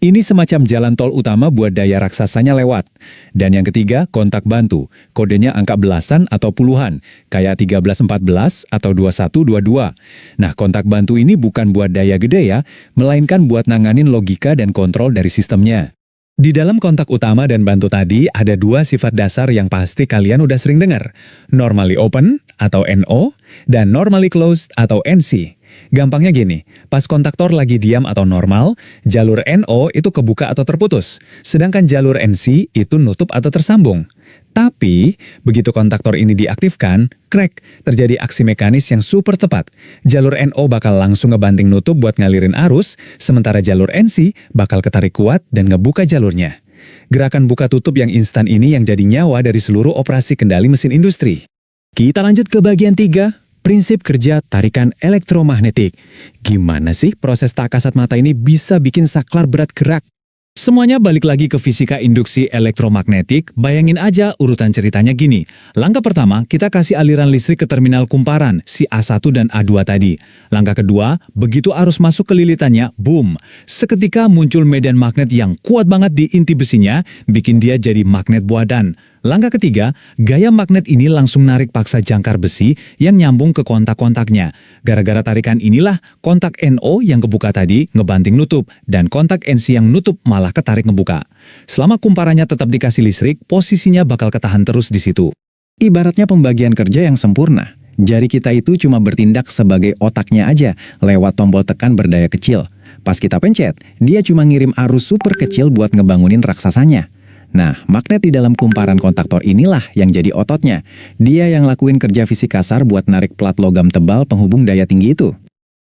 Ini semacam jalan tol utama buat daya raksasanya lewat. Dan yang ketiga, kontak bantu. Kodenya angka belasan atau puluhan, kayak 1314 atau 2122. Nah, kontak bantu ini bukan buat daya gede ya, melainkan buat nanganin logika dan kontrol dari sistemnya. Di dalam kontak utama dan bantu tadi ada 2 sifat dasar yang pasti kalian udah sering dengar. Normally open atau NO dan normally closed atau NC. Gampangnya gini, pas kontaktor lagi diam atau normal, jalur NO itu kebuka atau terputus, sedangkan jalur NC itu nutup atau tersambung. Tapi, begitu kontaktor ini diaktifkan, crack, terjadi aksi mekanis yang super tepat. Jalur NO bakal langsung ngebanting nutup buat ngalirin arus, sementara jalur NC bakal ketarik kuat dan ngebuka jalurnya. Gerakan buka tutup yang instan ini yang jadi nyawa dari seluruh operasi kendali mesin industri. Kita lanjut ke bagian 3. Prinsip kerja tarikan elektromagnetik. Gimana sih proses tak kasat mata ini bisa bikin saklar berat gerak? Semuanya balik lagi ke fisika induksi elektromagnetik. Bayangin aja urutan ceritanya gini. Langkah pertama, kita kasih aliran listrik ke terminal kumparan, si A1 dan A2 tadi. Langkah kedua, begitu arus masuk ke lilitannya, boom. Seketika muncul medan magnet yang kuat banget di inti besinya, bikin dia jadi magnet buadan. Langkah ketiga, gaya magnet ini langsung narik paksa jangkar besi yang nyambung ke kontak-kontaknya. Gara-gara tarikan inilah, kontak NO yang kebuka tadi ngebanting nutup, dan kontak NC yang nutup malah ketarik ngebuka. Selama kumparannya tetap dikasih listrik, posisinya bakal ketahan terus di situ. Ibaratnya pembagian kerja yang sempurna. Jari kita itu cuma bertindak sebagai otaknya aja, lewat tombol tekan berdaya kecil. Pas kita pencet, dia cuma ngirim arus super kecil buat ngebangunin raksasanya. Nah, magnet di dalam kumparan kontaktor inilah yang jadi ototnya. Dia yang lakuin kerja fisik kasar buat narik plat logam tebal penghubung daya tinggi itu.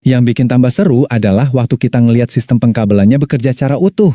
Yang bikin tambah seru adalah waktu kita ngelihat sistem pengkabelannya bekerja secara utuh.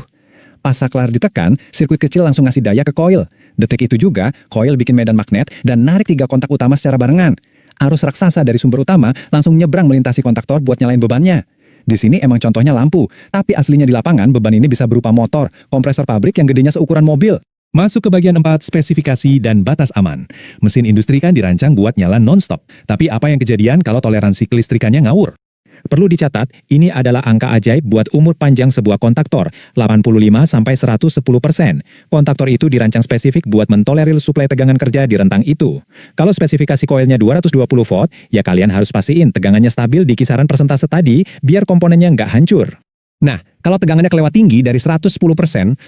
Pas saklar ditekan, sirkuit kecil langsung ngasih daya ke koil. Detik itu juga, koil bikin medan magnet dan narik 3 kontak utama secara barengan. Arus raksasa dari sumber utama langsung nyebrang melintasi kontaktor buat nyalain bebannya. Di sini emang contohnya lampu, tapi aslinya di lapangan beban ini bisa berupa motor, kompresor pabrik yang gedenya seukuran mobil. Masuk ke bagian 4, spesifikasi dan batas aman. Mesin industri kan dirancang buat nyala non-stop. Tapi apa yang kejadian kalau toleransi kelistrikannya ngawur? Perlu dicatat, ini adalah angka ajaib buat umur panjang sebuah kontaktor, 85-110%. Kontaktor itu dirancang spesifik buat mentolerir suplai tegangan kerja di rentang itu. Kalau spesifikasi koilnya 220 volt, ya kalian harus pastiin tegangannya stabil di kisaran persentase tadi, biar komponennya nggak hancur. Nah, kalau tegangannya kelewat tinggi dari 110%,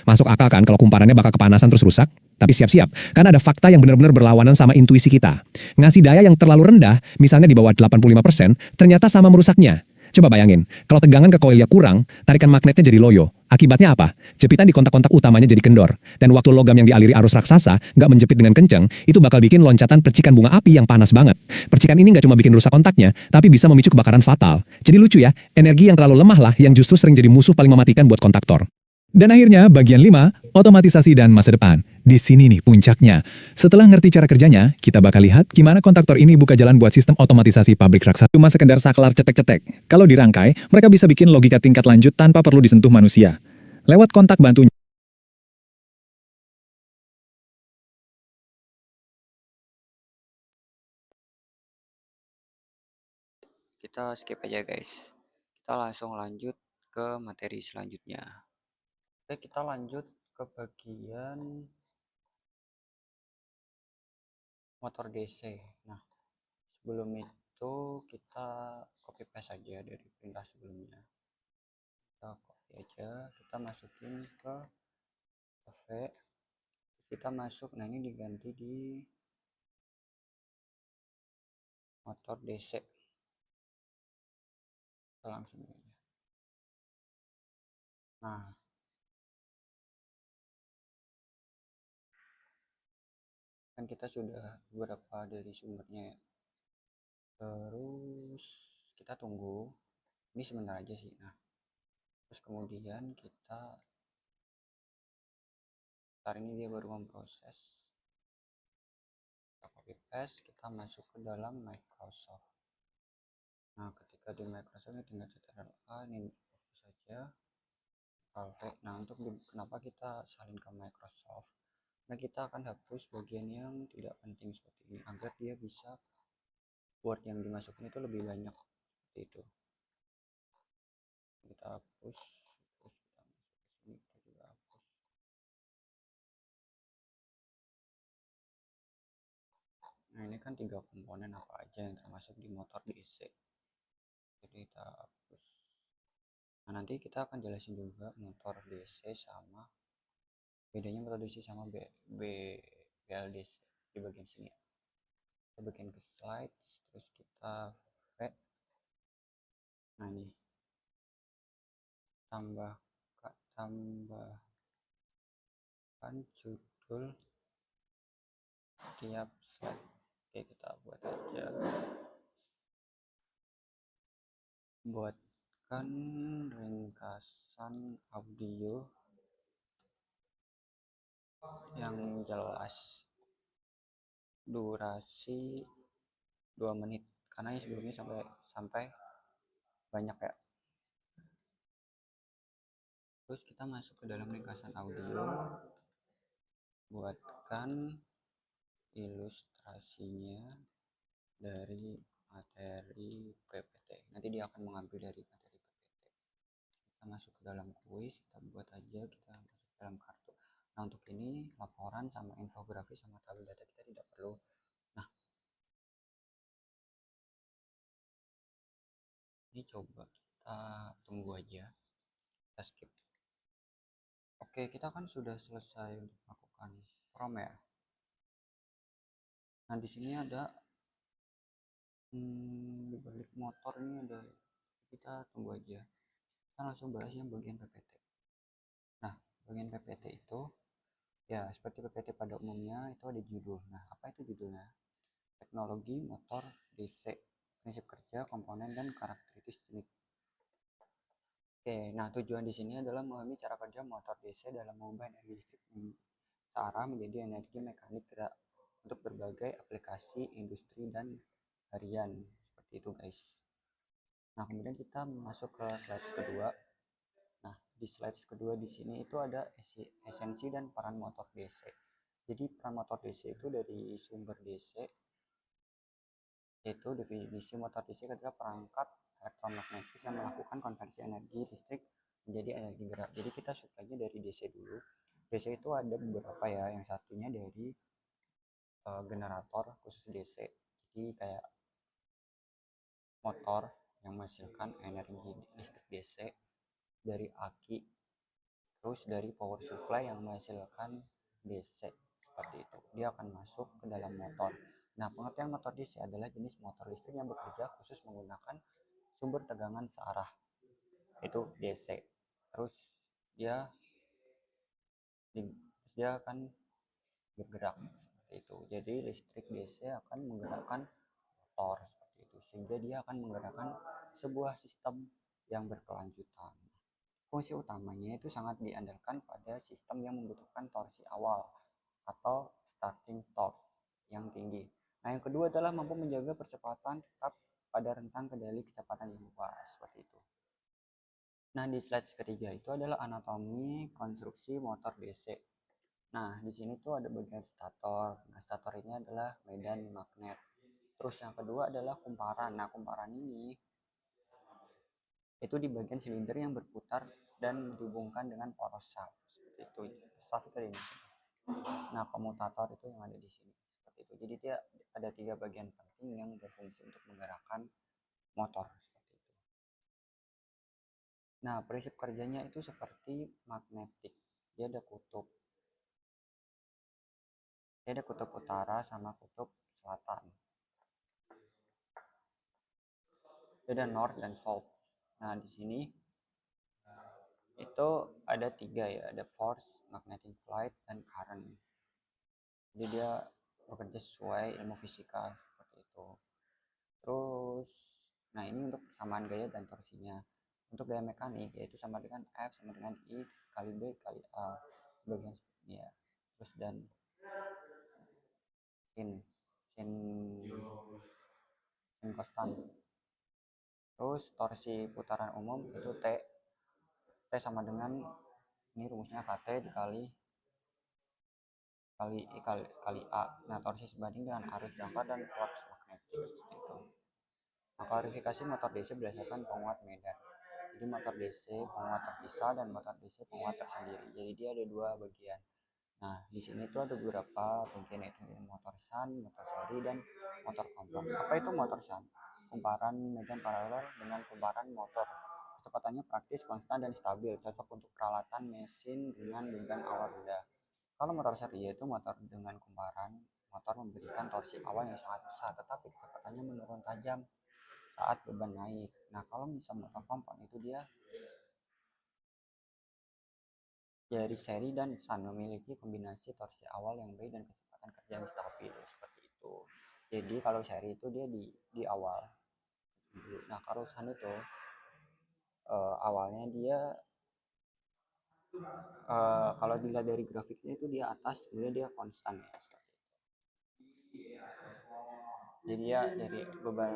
masuk akal kan kalau kumparannya bakal kepanasan terus rusak? Tapi siap-siap, kan ada fakta yang benar-benar berlawanan sama intuisi kita. Ngasih daya yang terlalu rendah, misalnya di bawah 85%, ternyata sama merusaknya. Coba bayangin, kalau tegangan ke koilnya kurang, tarikan magnetnya jadi loyo. Akibatnya apa? Jepitan di kontak-kontak utamanya jadi kendor. Dan waktu logam yang dialiri arus raksasa nggak menjepit dengan kenceng, itu bakal bikin loncatan percikan bunga api yang panas banget. Percikan ini nggak cuma bikin rusak kontaknya, tapi bisa memicu kebakaran fatal. Jadi lucu ya, energi yang terlalu lemah lah yang justru sering jadi musuh paling mematikan buat kontaktor. Dan akhirnya bagian 5, otomatisasi dan masa depan. Di sini nih puncaknya. Setelah ngerti cara kerjanya, kita bakal lihat gimana kontaktor ini buka jalan buat sistem otomatisasi pabrik raksasa. Cuma sekedar saklar cetek-cetek. Kalau dirangkai, mereka bisa bikin logika tingkat lanjut tanpa perlu disentuh manusia. Lewat kontak bantunya. Kita skip aja guys. Kita langsung lanjut ke materi selanjutnya. Oke, kita lanjut ke bagian motor DC. Nah, sebelum itu kita copy paste aja dari perintah sebelumnya. Kita copy aja, kita masukin ke CV, kita masuk. Nah, ini diganti di motor DC. Kita langsung aja. Nah, kan kita sudah beberapa dari sumbernya ya. Terus kita tunggu. Ini sebentar aja sih. Nah, terus kemudian kita ntar ini dia baru memproses. Kita copy paste, kita masuk ke dalam Microsoft. Nah, ketika di Microsoft ini tinggal CTRL-A, ini hapus saja. Nah, untuk kenapa kita salin ke Microsoft? Nah, kita akan hapus bagian yang tidak penting seperti ini agar dia bisa Word yang dimasukkan itu lebih banyak seperti itu. Kita hapus, terus kita masuk ke sini, kita juga hapus. Nah, ini kan 3 komponen apa aja yang termasuk di motor DC. Jadi kita hapus. Nah, nanti kita akan jelasin juga motor DC sama bedanya motor DC sama BLDC di bagian sini. Kita bikin ke slides, terus kita V. Nah, ini tambahkan judul tiap slide. Oke, kita buat aja, buatkan ringkasan audio yang jelas, durasi 2 menit karena ini sebelumnya sampai banyak ya. Terus kita masuk ke dalam ringkasan audio, buatkan ilustrasinya dari materi PPT. Nanti dia akan mengambil dari materi PPT. Kita masuk ke dalam kuis, kita buat aja, kita masuk ke dalam kartu. Nah, untuk ini laporan sama infografis sama tabel data kita tidak perlu. Nah, ini coba kita tunggu aja, kita skip. Oke, kita kan sudah selesai untuk melakukan prom ya. Nah, di sini ada di balik motor ini ada, kita tunggu aja. Kita langsung bahas yang bagian PPT. Nah, bagian PPT itu ya seperti PPT pada umumnya itu ada judul. Nah, apa itu judulnya? Teknologi motor DC, prinsip kerja, komponen, dan karakteristik. Oke, nah tujuan di sini adalah memahami cara kerja motor DC dalam mengubah energi listrik searah menjadi energi mekanik gerak untuk berbagai aplikasi industri dan harian. Seperti itu, guys. Nah, kemudian kita masuk ke slide kedua. Nah, di slide kedua di sini itu ada esensi dan peran motor DC. Jadi peran motor DC itu dari sumber DC, yaitu definisi motor DC adalah perangkat elektromagnetis yang melakukan konversi energi listrik menjadi energi gerak. Jadi kita suplainya dari DC dulu. DC itu ada beberapa ya, yang satunya dari generator khusus DC. Jadi kayak motor yang menghasilkan energi listrik DC dari aki, terus dari power supply yang menghasilkan DC. Seperti itu, dia akan masuk ke dalam motor. Nah, pengertian motor DC adalah jenis motor listrik yang bekerja khusus menggunakan sumber tegangan searah, itu DC. Terus dia akan bergerak seperti itu. Jadi listrik DC akan menggerakkan motor seperti itu, sehingga dia akan menggerakkan sebuah sistem yang berkelanjutan. Fungsi utamanya itu sangat diandalkan pada sistem yang membutuhkan torsi awal atau starting torque yang tinggi. Nah, yang kedua adalah mampu menjaga percepatan tetap pada rentang kendali kecepatan yang luas seperti itu. Nah, di slide ketiga itu adalah anatomi konstruksi motor DC. Nah, di sini tuh ada bagian stator. Nah, stator ini adalah medan magnet. Terus yang kedua adalah kumparan. Nah, kumparan ini itu di bagian silinder yang berputar dan dihubungkan dengan poros shaft. Seperti itu. Shaft itu di sini. Nah, komutator itu yang ada di sini. Seperti itu. Jadi dia ada 3 bagian penting yang berfungsi untuk menggerakkan motor. Seperti itu. Nah, prinsip kerjanya itu seperti magnetik. Dia ada kutub. Dia ada kutub utara sama kutub selatan. Dia ada north dan south. Nah, di sini itu ada 3 ya, ada force, magnetic field, dan current. Jadi dia bekerja sesuai ilmu fisika seperti itu. Terus, nah ini untuk persamaan gaya dan torsinya. Untuk gaya mekanik yaitu sama dengan F sama dengan I kali B kali A bagian ya. Terus dan sin konstan. Terus torsi putaran umum itu T sama dengan ini rumusnya KT dikali kali A. Nah, torsi sebanding dengan arus jangkar dan flux magnetik seperti itu. Nah, klarifikasi motor DC berdasarkan penguat medan. Jadi motor DC penguat terpisah dan motor DC penguat tersendiri. Jadi dia ada 2 bagian. Nah, di sini tuh ada beberapa bagian yaitu motor shunt, motor seri, dan motor kompor. Apa itu motor shunt? Kumparan medan paralel dengan kumparan motor. Kecepatannya praktis, konstan, dan stabil, cocok untuk peralatan mesin dengan beban awal rendah. Kalau motor seri yaitu motor dengan kumparan motor memberikan torsi awal yang sangat besar, tetapi kecepatannya menurun tajam saat beban naik. Nah, kalau misalnya motor kompor itu dia dari seri dan shunt memiliki kombinasi torsi awal yang baik dan kecepatan kerja yang stabil seperti itu. Jadi kalau seri itu dia di awal. Nah, kalau shunt itu awalnya dia kalau dilihat dari grafiknya itu dia atas, kemudian dia konstan ya seperti itu. Jadi ya dari beban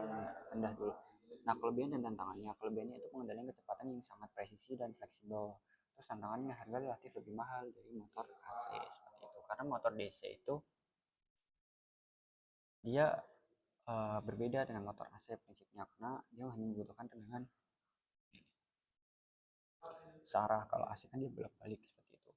rendah dulu. Nah, kelebihan dan tantangannya, kelebihannya itu pengendalian kecepatan yang sangat presisi dan fleksibel. Terus tantangannya harga relatif lebih mahal dari motor AC seperti itu. Karena motor DC itu dia berbeda dengan motor AC prinsipnya, karena dia hanya membutuhkan tegangan searah. Kalau AC kan dia bolak-balik seperti itu.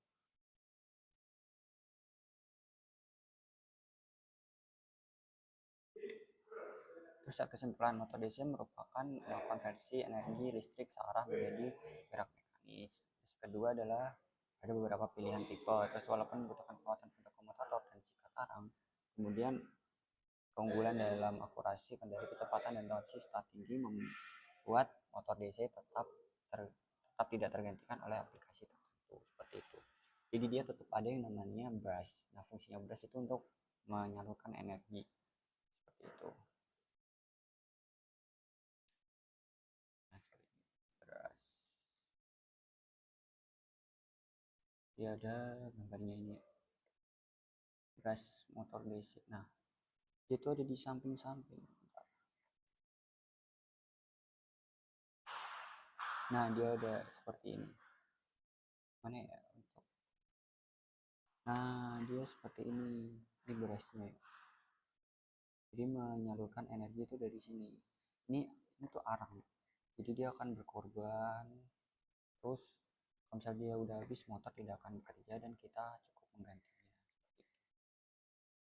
Terus kesimpulan, motor DC merupakan konversi energi listrik searah menjadi gerak mekanis. Terus kedua adalah ada beberapa pilihan tipe. Terus walaupun membutuhkan kekuatan pada komutator dan sikat arang, kemudian keunggulan dalam akurasi kendali, kecepatan dan torsi setelah tinggi membuat motor DC tetap tidak tergantikan oleh aplikasi tertentu seperti itu. Jadi dia tetap ada yang namanya brush. Nah, fungsinya brush itu untuk menyalurkan energi seperti itu. Nah, brush. Dia ada gambarnya ini. Brush motor DC. Nah, dia itu ada di samping-samping. Nah, dia ada seperti ini. Mana ya untuk? Nah, dia seperti ini. Ini brushnya. Jadi menyalurkan energi itu dari sini. Ini tuh arang. Jadi dia akan berkorban. Terus kalau misalnya dia udah habis, motor tidak akan bekerja dan kita cukup menggantinya.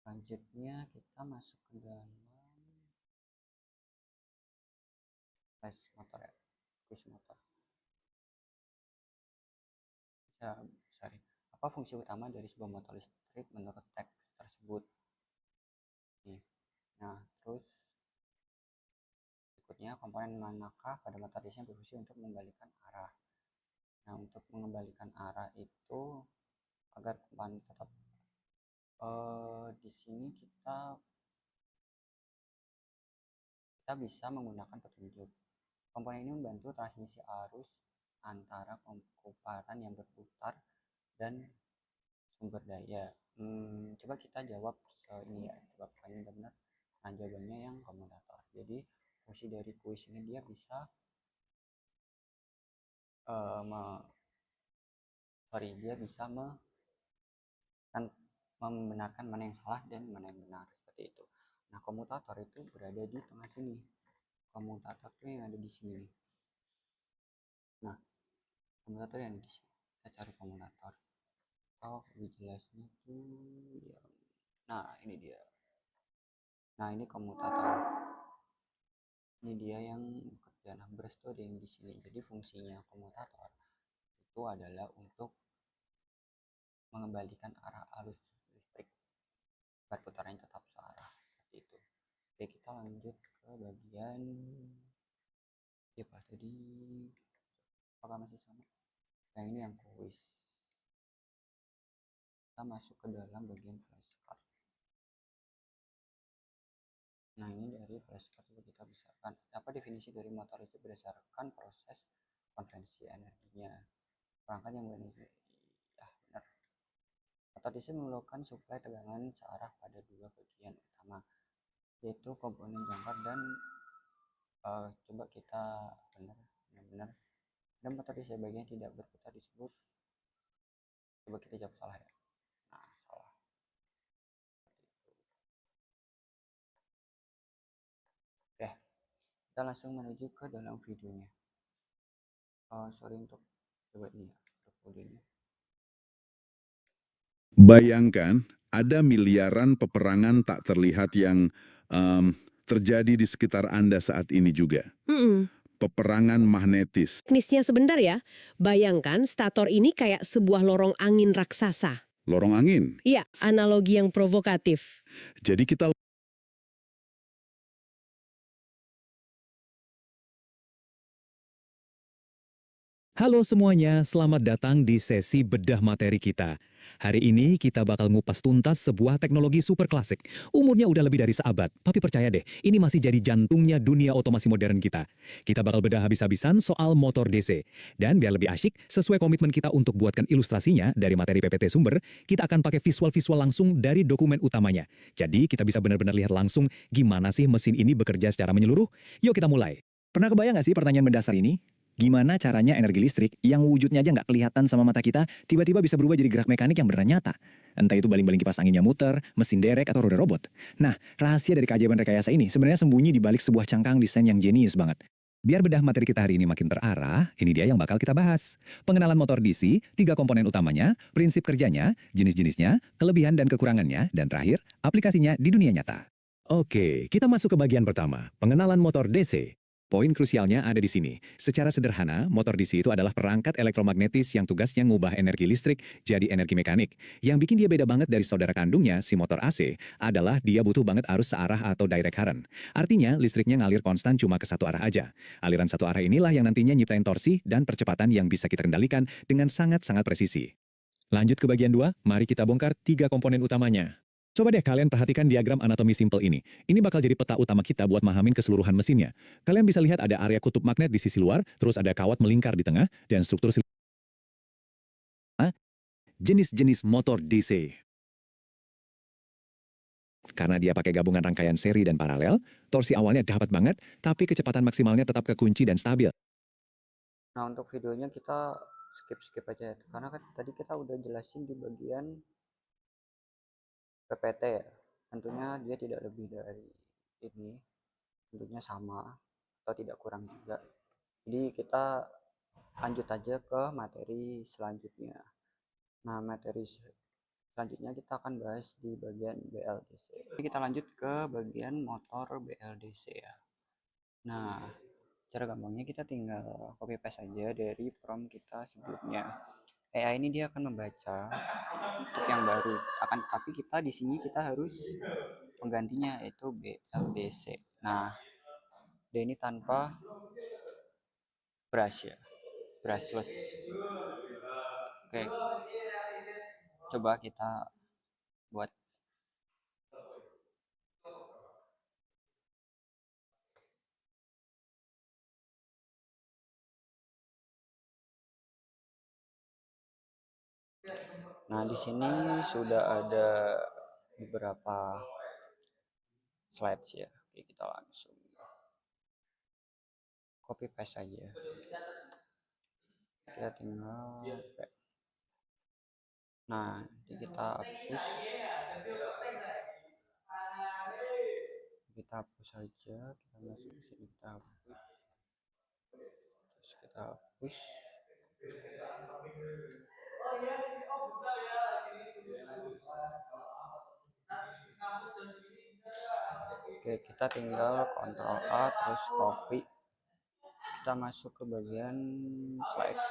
Selanjutnya kita masuk ke dalam flash motor ya, quiz motor. Sorry. Apa fungsi utama dari sebuah motor listrik menurut teks tersebut? Nih. Nah, terus berikutnya, komponen manakah pada motor DC yang berfungsi untuk mengembalikan arah? Nah, untuk mengembalikan arah itu agar komponen tetap di sini kita bisa menggunakan petunjuk. Komponen ini membantu transmisi arus antara kumparan yang berputar dan sumber daya. Coba kita jawab ini ya, coba paling benar. Nah, jawabannya yang komutator. Jadi fungsi dari kuis ini dia bisa membenarkan mana yang salah dan mana yang benar seperti itu. Nah, komutator itu berada di tengah sini. Komutator itu yang ada di sini. Nah, komutator yang di sini. Kita cari komutator. Lebih jelasnya tuh ya. Nah, ini dia. Nah, ini komutator. Ini dia yang bekerja. Nah, brush itu ada yang di sini. Jadi fungsinya komutator itu adalah untuk mengembalikan arah arus listrik agar putarannya tetap searah seperti itu. Oke, kita lanjut ke bagian apa tadi? Apakah masih sama? Nah, ini yang kuis. Kita masuk ke dalam bagian flashcard. Nah, ini dari flashcard itu kita bisa kan apa definisi dari motor listrik berdasarkan proses konversi energinya. Perangkat yang benar. Ya, benar. Motor DC memerlukan suplai tegangan searah pada dua bagian utama, yaitu komponen jangkar dan coba kita benar dan motor DC bagian tidak berputar disebut. Coba kita jawab salah ya. Nah, salah. Oke, kita langsung menuju ke dalam videonya. Sorry untuk coba ini ya, ini. Bayangkan ada miliaran peperangan tak terlihat yang terjadi di sekitar Anda saat ini juga. Peperangan magnetis. Teknisnya sebentar ya. Bayangkan stator ini kayak sebuah lorong angin raksasa. Lorong angin. Iya, analogi yang provokatif. Jadi kita Halo semuanya, selamat datang di sesi bedah materi kita. Hari ini kita bakal ngupas tuntas sebuah teknologi super klasik. Umurnya udah lebih dari seabad, tapi percaya deh, ini masih jadi jantungnya dunia otomasi modern kita. Kita bakal bedah habis-habisan soal motor DC. Dan biar lebih asyik, sesuai komitmen kita untuk buatkan ilustrasinya dari materi PPT sumber, kita akan pakai visual-visual langsung dari dokumen utamanya. Jadi kita bisa benar-benar lihat langsung gimana sih mesin ini bekerja secara menyeluruh. Yuk kita mulai. Pernah kebayang nggak sih pertanyaan mendasar ini? Gimana caranya energi listrik yang wujudnya aja nggak kelihatan sama mata kita, tiba-tiba bisa berubah jadi gerak mekanik yang beneran nyata? Entah itu baling-baling kipas anginnya muter, mesin derek, atau roda robot. Nah, rahasia dari keajaiban rekayasa ini sebenarnya sembunyi di balik sebuah cangkang desain yang jenius banget. Biar bedah materi kita hari ini makin terarah, ini dia yang bakal kita bahas. Pengenalan motor DC, 3 komponen utamanya, prinsip kerjanya, jenis-jenisnya, kelebihan dan kekurangannya, dan terakhir, aplikasinya di dunia nyata. Oke, kita masuk ke bagian pertama, pengenalan motor DC. Poin krusialnya ada di sini. Secara sederhana, motor DC itu adalah perangkat elektromagnetis yang tugasnya ngubah energi listrik jadi energi mekanik. Yang bikin dia beda banget dari saudara kandungnya, si motor AC, adalah dia butuh banget arus searah atau direct current. Artinya, listriknya ngalir konstan cuma ke satu arah aja. Aliran satu arah inilah yang nantinya nyiptain torsi dan percepatan yang bisa kita kendalikan dengan sangat-sangat presisi. Lanjut ke bagian 2, mari kita bongkar 3 komponen utamanya. Coba deh kalian perhatikan diagram anatomi simple ini. Ini bakal jadi peta utama kita buat mahamin keseluruhan mesinnya. Kalian bisa lihat ada area kutub magnet di sisi luar, terus ada kawat melingkar di tengah, dan struktur jenis-jenis motor DC. Karena dia pakai gabungan rangkaian seri dan paralel, torsi awalnya dapat banget, tapi kecepatan maksimalnya tetap kekunci dan stabil. Nah, untuk videonya kita skip aja karena kan tadi kita udah jelasin di bagian PPT ya. Tentunya dia tidak lebih dari ini, tentunya sama atau tidak kurang juga. Jadi kita lanjut aja ke materi selanjutnya. Nah, materi selanjutnya kita akan bahas di bagian BLDC. Jadi kita lanjut ke bagian motor BLDC ya. Nah, cara gampangnya kita tinggal copy paste aja dari prompt kita sebelumnya. AI ini dia akan membaca untuk yang baru, tapi kita di sini kita harus penggantinya yaitu BLDC. Nah, D ini tanpa brush ya, brushless. Oke, coba kita buat. Nah, di sini sudah ada beberapa slides ya. Oke, kita langsung copy paste aja. Kita tinggal nah, nanti kita hapus. Kita hapus saja, kita masuk ke sini, kita hapus. Terus kita hapus. Oke, kita tinggal Ctrl A terus copy. Kita masuk ke bagian slides.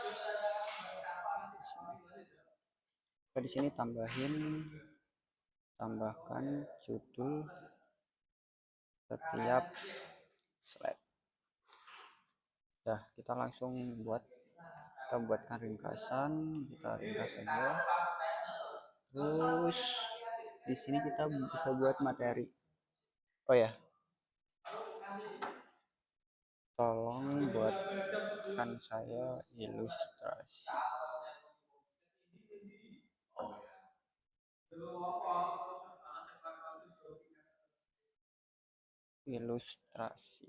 Di sini tambahkan judul setiap slide. Nah, kita langsung buatkan ringkasan, kita ringkas saja. Terus di sini kita bisa buat materi. Oh ya, tolong buatkan saya ilustrasi. Ilustrasi.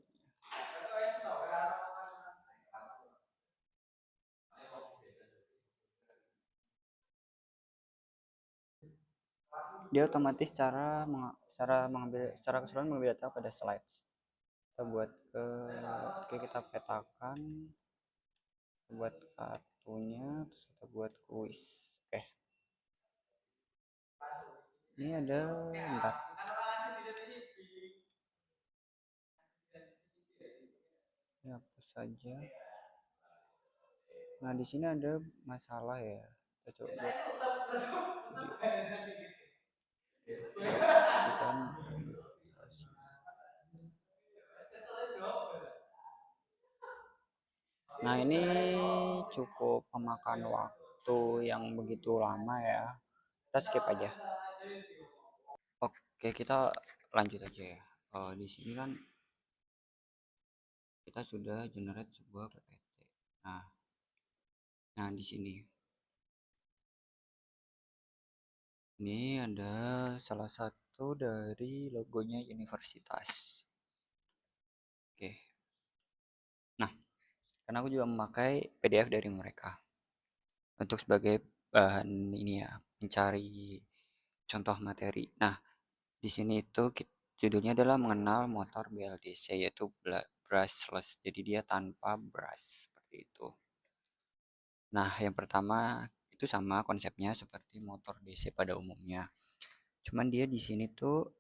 Dia otomatis secara keseluruhan mengambil data pada slides. Kita buat oke, kita petakan, kita buat kartunya, terus kita buat kuis. Oke, ini ada 4. Ini hapus saja. Nah, di sini ada masalah ya. Kita coba buat video. Kan nah, ini cukup memakan waktu yang begitu lama ya. Kita skip aja. Oke, kita lanjut aja ya. Di sini kan kita sudah generate sebuah PPT. Nah, di sini ini ada salah satu dari logonya universitas. Oke. Nah, karena aku juga memakai PDF dari mereka untuk sebagai bahan ini ya, mencari contoh materi. Nah, di sini itu judulnya adalah mengenal motor BLDC yaitu brushless. Jadi dia tanpa brush seperti itu. Nah, yang pertama itu sama konsepnya seperti motor DC pada umumnya. Cuman dia di sini tuh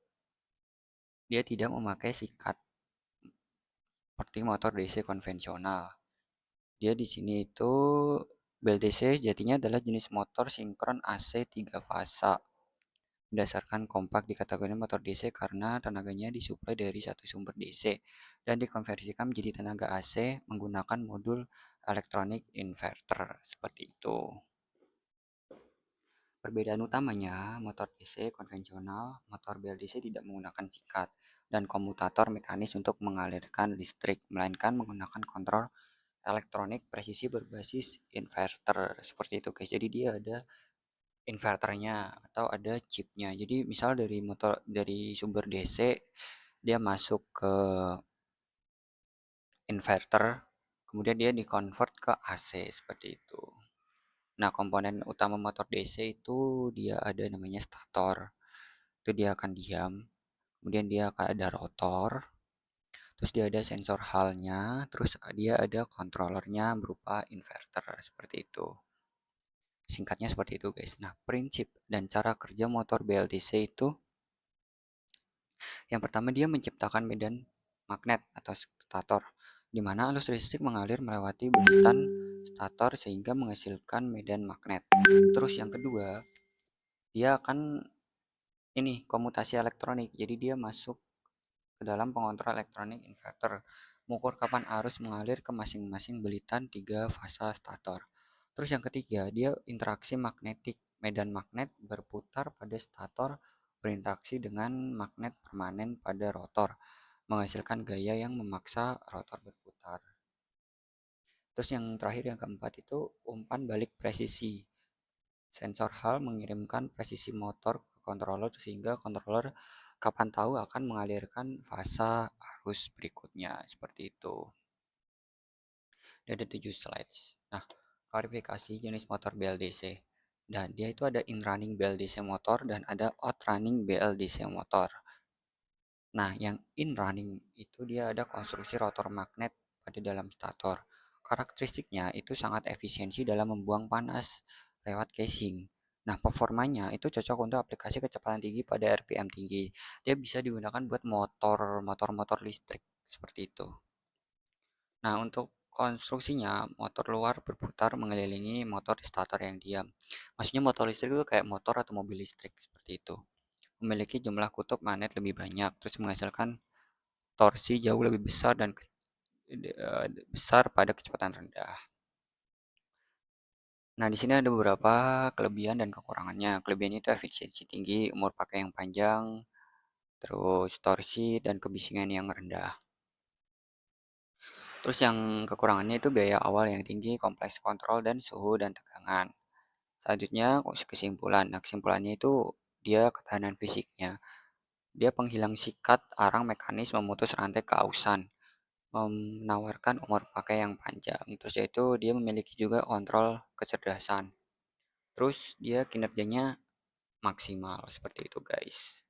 dia tidak memakai sikat seperti motor DC konvensional. Dia di sini itu BLDC jadinya adalah jenis motor sinkron AC 3 fasa. Berdasarkan kompak dikategorikan motor DC karena tenaganya disuplai dari satu sumber DC dan dikonversikan menjadi tenaga AC menggunakan modul elektronik inverter seperti itu. Perbedaan utamanya, motor DC konvensional, motor BLDC tidak menggunakan sikat dan komutator mekanis untuk mengalirkan listrik, melainkan menggunakan kontrol elektronik presisi berbasis inverter seperti itu guys. Jadi dia ada inverternya atau ada chipnya. Jadi misal dari sumber DC dia masuk ke inverter, kemudian dia dikonvert ke AC seperti itu. Nah, komponen utama motor DC itu dia ada namanya stator. Itu dia akan diam. Kemudian dia akan ada rotor. Terus dia ada sensor halnya. Terus dia ada kontrolernya berupa inverter. Seperti itu. Singkatnya seperti itu guys. Nah, prinsip dan cara kerja motor BLDC itu yang pertama dia menciptakan medan magnet atau stator di mana arus listrik mengalir melewati belitan stator sehingga menghasilkan medan magnet. Terus yang kedua, dia akan ini komutasi elektronik. Jadi dia masuk ke dalam pengontrol elektronik inverter, mengukur kapan arus mengalir ke masing-masing belitan 3 fasa stator. Terus yang ketiga, dia interaksi magnetik. Medan magnet berputar pada stator berinteraksi dengan magnet permanen pada rotor, menghasilkan gaya yang memaksa rotor berputar. Terus yang terakhir yang keempat itu umpan balik presisi. Sensor hal mengirimkan presisi motor ke controller sehingga controller kapan tahu akan mengalirkan fasa arus berikutnya seperti itu. Ada 7 slides. Nah, klarifikasi jenis motor BLDC. Dan dia itu ada in running BLDC motor dan ada out running BLDC motor. Nah, yang in running itu dia ada konstruksi rotor magnet pada dalam stator. Karakteristiknya itu sangat efisiensi dalam membuang panas lewat casing. Nah, performanya itu cocok untuk aplikasi kecepatan tinggi pada RPM tinggi. Dia bisa digunakan buat motor listrik seperti itu. Nah, untuk konstruksinya, motor luar berputar mengelilingi motor stator yang diam. Maksudnya motor listrik itu kayak motor atau mobil listrik seperti itu. Memiliki jumlah kutub magnet lebih banyak, terus menghasilkan torsi jauh lebih besar dan besar pada kecepatan rendah. Nah, di sini ada beberapa kelebihan dan kekurangannya. Kelebihannya itu efisiensi tinggi, umur pakai yang panjang, terus torsi dan kebisingan yang rendah. Terus yang kekurangannya itu biaya awal yang tinggi, kompleks kontrol dan suhu dan tegangan. Selanjutnya kesimpulan. Nah, kesimpulannya itu dia ketahanan fisiknya. Dia penghilang sikat, arang mekanis, memutus rantai keausan, menawarkan umur pakai yang panjang. Terus yaitu dia memiliki juga kontrol kecerdasan. Terus dia kinerjanya maksimal seperti itu guys.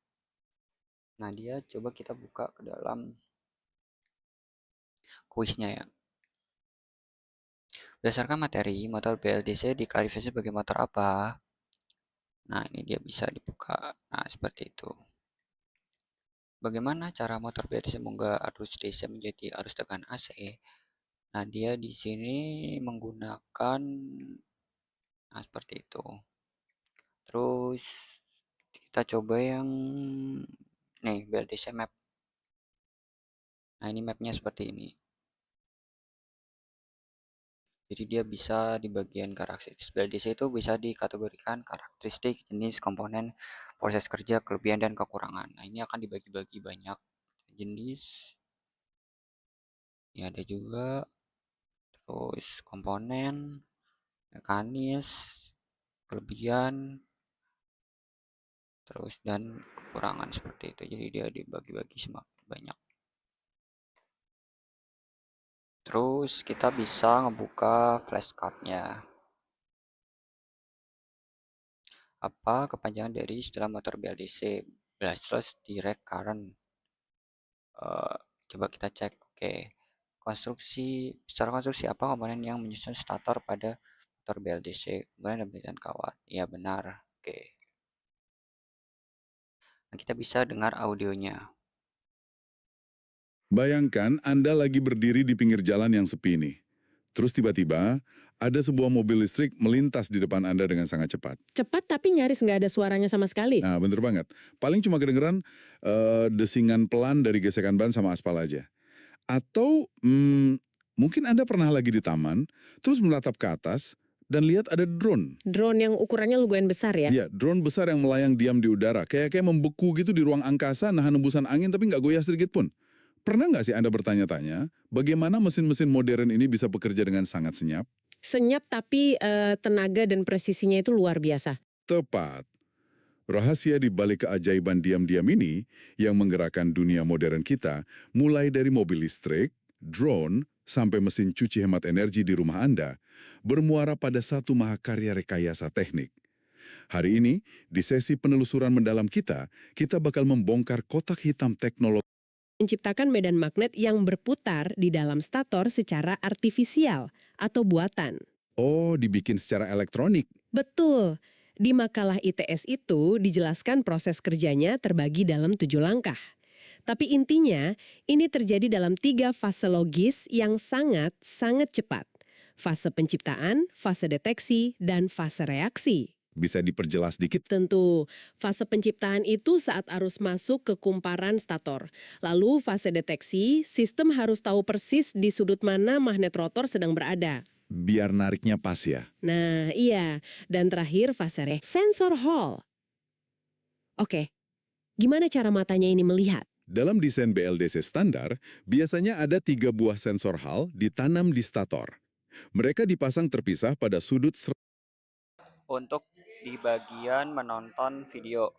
Nah dia coba kita buka ke dalam kuisnya ya. Berdasarkan materi, motor BLDC diklarifikasi sebagai motor apa? Nah ini dia bisa dibuka. Nah seperti itu. Bagaimana cara motor BLDC mengunggah arus DC menjadi arus tegangan AC? Nah dia di sini menggunakan seperti itu. Terus kita coba yang nih BLDC map. Nah ini mapnya seperti ini. Jadi dia bisa di bagian karakteristik BLDC itu bisa dikategorikan karakteristik, jenis, komponen, proses kerja, kelebihan dan kekurangan. Nah ini akan dibagi-bagi banyak jenis. Ini ada juga terus komponen, mekanis, kelebihan, terus dan kekurangan seperti itu. Jadi dia dibagi-bagi semakin banyak. Terus kita bisa ngebuka flashcardnya. Apa kepanjangan dari istilah motor BLDC? Brushless Direct Current. Coba kita cek. Oke. Secara konstruksi apa komponen yang menyusun stator pada motor BLDC? Kemudian ada belitan kawat. Ya benar. Oke. Nah, kita bisa dengar audionya. Bayangkan Anda lagi berdiri di pinggir jalan yang sepi nih. Terus tiba-tiba ada sebuah mobil listrik melintas di depan Anda dengan sangat cepat. Cepat tapi nyaris nggak ada suaranya sama sekali. Nah, bener banget. Paling cuma kedengeran desingan pelan dari gesekan ban sama aspal aja. Atau mungkin Anda pernah lagi di taman, terus menatap ke atas dan lihat ada drone. Drone yang ukurannya lumayan besar ya? Iya, drone besar yang melayang diam di udara. Kayak membeku gitu di ruang angkasa, nahan hembusan angin tapi nggak goyah sedikit pun. Pernah nggak sih Anda bertanya-tanya, bagaimana mesin-mesin modern ini bisa bekerja dengan sangat senyap? Senyap tapi tenaga dan presisinya itu luar biasa. Tepat. Rahasia di balik keajaiban diam-diam ini yang menggerakkan dunia modern kita, mulai dari mobil listrik, drone, sampai mesin cuci hemat energi di rumah Anda, bermuara pada satu mahakarya rekayasa teknik. Hari ini, di sesi penelusuran mendalam kita bakal membongkar kotak hitam teknologi Menciptakan medan magnet yang berputar di dalam stator secara artifisial atau buatan. dibikin secara elektronik. Betul. Di makalah ITS itu dijelaskan proses kerjanya terbagi dalam 7 langkah. Tapi intinya, ini terjadi dalam 3 fase logis yang sangat cepat. Fase penciptaan, fase deteksi, dan fase reaksi. Bisa diperjelas dikit? Tentu, fase penciptaan itu saat arus masuk ke kumparan stator. Lalu fase deteksi, sistem harus tahu persis di sudut mana magnet rotor sedang berada. Biar nariknya pas ya. Nah, iya. Dan terakhir fase sensor Hall. Oke, gimana cara matanya ini melihat? Dalam desain BLDC standar, biasanya ada 3 buah sensor Hall ditanam di stator. Mereka dipasang terpisah pada sudut Untuk di bagian menonton video.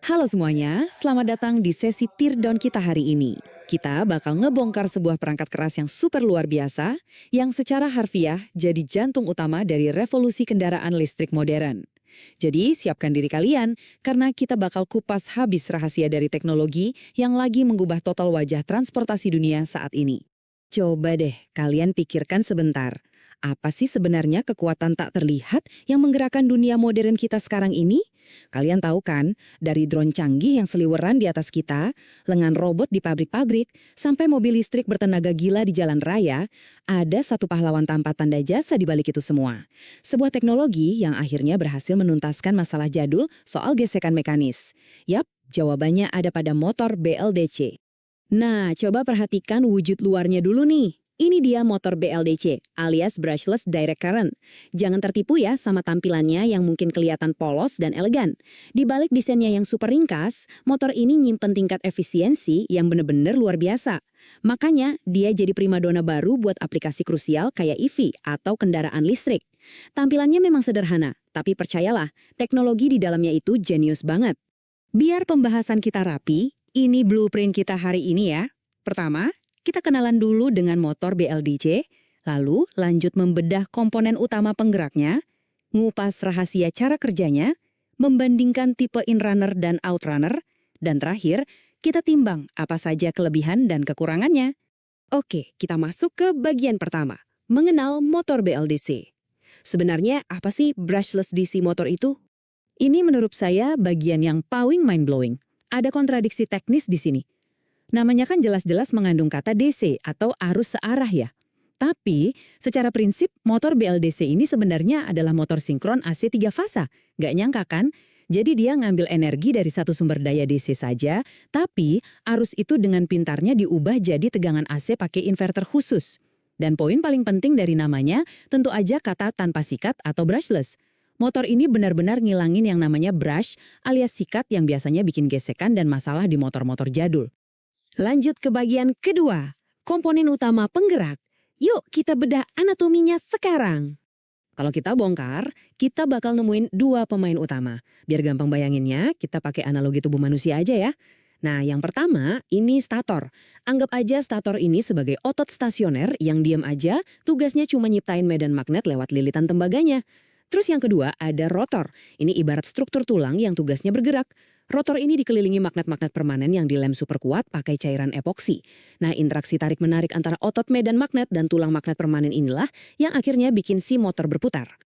Halo semuanya, selamat datang di sesi teardown kita hari ini. Kita bakal ngebongkar sebuah perangkat keras yang super luar biasa, yang secara harfiah jadi jantung utama dari revolusi kendaraan listrik modern. Jadi siapkan diri kalian, karena kita bakal kupas habis rahasia dari teknologi yang lagi mengubah total wajah transportasi dunia saat ini. Coba deh kalian pikirkan sebentar. Apa sih sebenarnya kekuatan tak terlihat yang menggerakkan dunia modern kita sekarang ini? Kalian tahu kan, dari drone canggih yang seliweran di atas kita, lengan robot di pabrik-pabrik, sampai mobil listrik bertenaga gila di jalan raya, ada satu pahlawan tanpa tanda jasa di balik itu semua. Sebuah teknologi yang akhirnya berhasil menuntaskan masalah jadul soal gesekan mekanis. Yap, jawabannya ada pada motor BLDC. Nah, coba perhatikan wujud luarnya dulu nih. Ini dia motor BLDC, alias Brushless Direct Current. Jangan tertipu ya sama tampilannya yang mungkin kelihatan polos dan elegan. Di balik desainnya yang super ringkas, motor ini nyimpen tingkat efisiensi yang bener-bener luar biasa. Makanya, dia jadi primadona baru buat aplikasi krusial kayak EV atau kendaraan listrik. Tampilannya memang sederhana, tapi percayalah, teknologi di dalamnya itu jenius banget. Biar pembahasan kita rapi, ini blueprint kita hari ini ya. Pertama, kita kenalan dulu dengan motor BLDC, lalu lanjut membedah komponen utama penggeraknya, ngupas rahasia cara kerjanya, membandingkan tipe inrunner dan outrunner, dan terakhir, kita timbang apa saja kelebihan dan kekurangannya. Oke, kita masuk ke bagian pertama, mengenal motor BLDC. Sebenarnya apa sih brushless DC motor itu? Ini menurut saya bagian yang paling mind-blowing. Ada kontradiksi teknis di sini. Namanya kan jelas-jelas mengandung kata DC atau arus searah ya. Tapi, secara prinsip, motor BLDC ini sebenarnya adalah motor sinkron AC 3 fasa. Nggak nyangka kan? Jadi dia ngambil energi dari satu sumber daya DC saja, tapi arus itu dengan pintarnya diubah jadi tegangan AC pakai inverter khusus. Dan poin paling penting dari namanya, tentu aja kata tanpa sikat atau brushless. Motor ini benar-benar ngilangin yang namanya brush alias sikat yang biasanya bikin gesekan dan masalah di motor-motor jadul. Lanjut ke bagian kedua, komponen utama penggerak. Yuk kita bedah anatominya sekarang. Kalau kita bongkar, kita bakal nemuin 2 pemain utama. Biar gampang bayanginnya, kita pakai analogi tubuh manusia aja ya. Nah, yang pertama, ini stator. Anggap aja stator ini sebagai otot stasioner yang diam aja, tugasnya cuma nyiptain medan magnet lewat lilitan tembaganya. Terus yang kedua, ada rotor. Ini ibarat struktur tulang yang tugasnya bergerak. Rotor ini dikelilingi magnet-magnet permanen yang dilem super kuat pakai cairan epoksi. Nah, interaksi tarik-menarik antara otot medan magnet dan tulang magnet permanen inilah yang akhirnya bikin si motor berputar.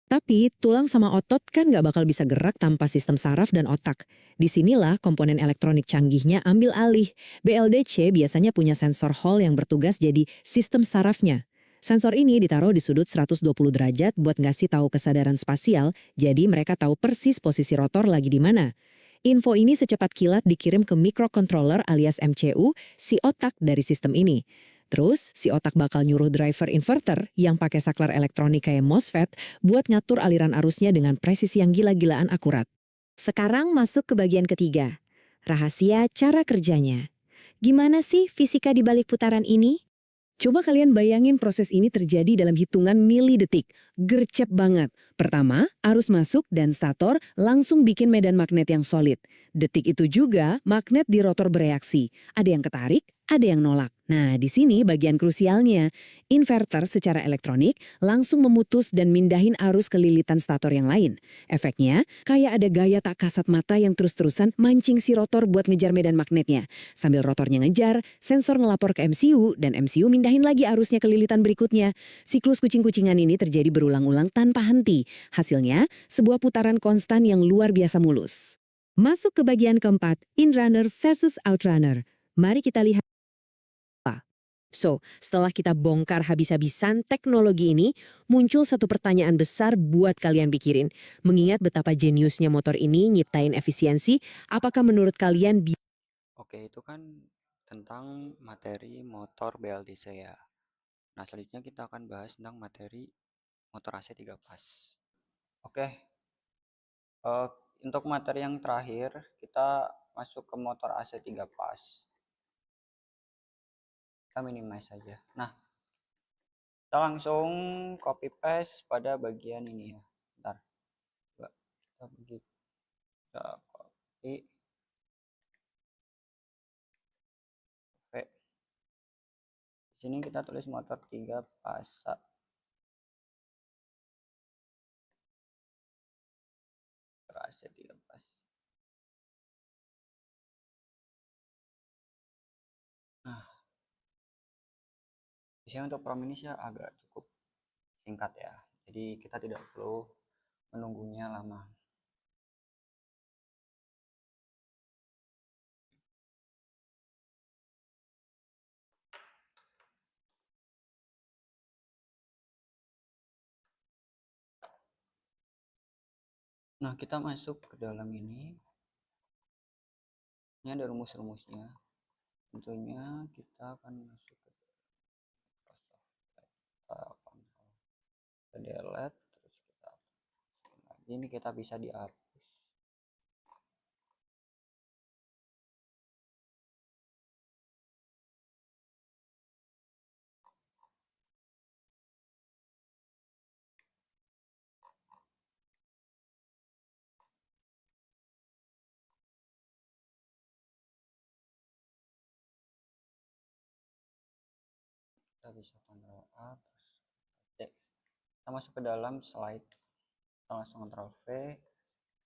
Tapi tulang sama otot kan nggak bakal bisa gerak tanpa sistem saraf dan otak. Disinilah komponen elektronik canggihnya ambil alih. BLDC biasanya punya sensor Hall yang bertugas jadi sistem sarafnya. Sensor ini ditaruh di sudut 120 derajat buat ngasih tahu kesadaran spasial, jadi mereka tahu persis posisi rotor lagi di mana. Info ini secepat kilat dikirim ke microcontroller alias MCU, si otak dari sistem ini. Terus, si otak bakal nyuruh driver inverter yang pakai saklar elektronik kayak MOSFET buat ngatur aliran arusnya dengan presisi yang gila-gilaan akurat. Sekarang masuk ke bagian ketiga. Rahasia cara kerjanya. Gimana sih fisika di balik putaran ini? Coba kalian bayangin proses ini terjadi dalam hitungan milidetik. Gercep banget. Pertama, arus masuk dan stator langsung bikin medan magnet yang solid. Detik itu juga magnet di rotor bereaksi. Ada yang ketarik, ada yang nolak. Nah, di sini bagian krusialnya. Inverter secara elektronik langsung memutus dan mindahin arus ke lilitan stator yang lain. Efeknya, kayak ada gaya tak kasat mata yang terus-terusan mancing si rotor buat ngejar medan magnetnya. Sambil rotornya ngejar, sensor ngelapor ke MCU dan MCU mindahin lagi arusnya ke lilitan berikutnya. Siklus kucing-kucingan ini terjadi berulang-ulang tanpa henti. Hasilnya, sebuah putaran konstan yang luar biasa mulus. Masuk ke bagian keempat, inrunner versus outrunner. Mari kita lihat. So, setelah kita bongkar habis-habisan teknologi ini, muncul satu pertanyaan besar buat kalian pikirin. Mengingat betapa jeniusnya motor ini nyiptain efisiensi, apakah menurut kalian Oke, itu kan tentang materi motor BLDC ya. Nah, selanjutnya kita akan bahas tentang materi motor AC 3 pas. Oke, eh, untuk materi yang terakhir, kita masuk ke motor AC 3 pas. Kita minimize saja. Nah, kita langsung copy paste pada bagian ini ya. Bentar. Coba kita pergi. Kita copy. Oke. Di sini kita tulis motor 3 pas. Motor AC 3 pas. Nah, biasanya untuk prom ini sih agak cukup singkat ya. Jadi kita tidak perlu menunggunya lama. Nah, kita masuk ke dalam ini. Ini ada rumus-rumusnya. Tentunya kita akan masuk ke Microsoft. Kita delete, terus kita lagi. Ini kita bisa dihapus. Kita bisa Ctrl A, terus C. Kita masuk ke dalam slide. Kita langsung Ctrl V.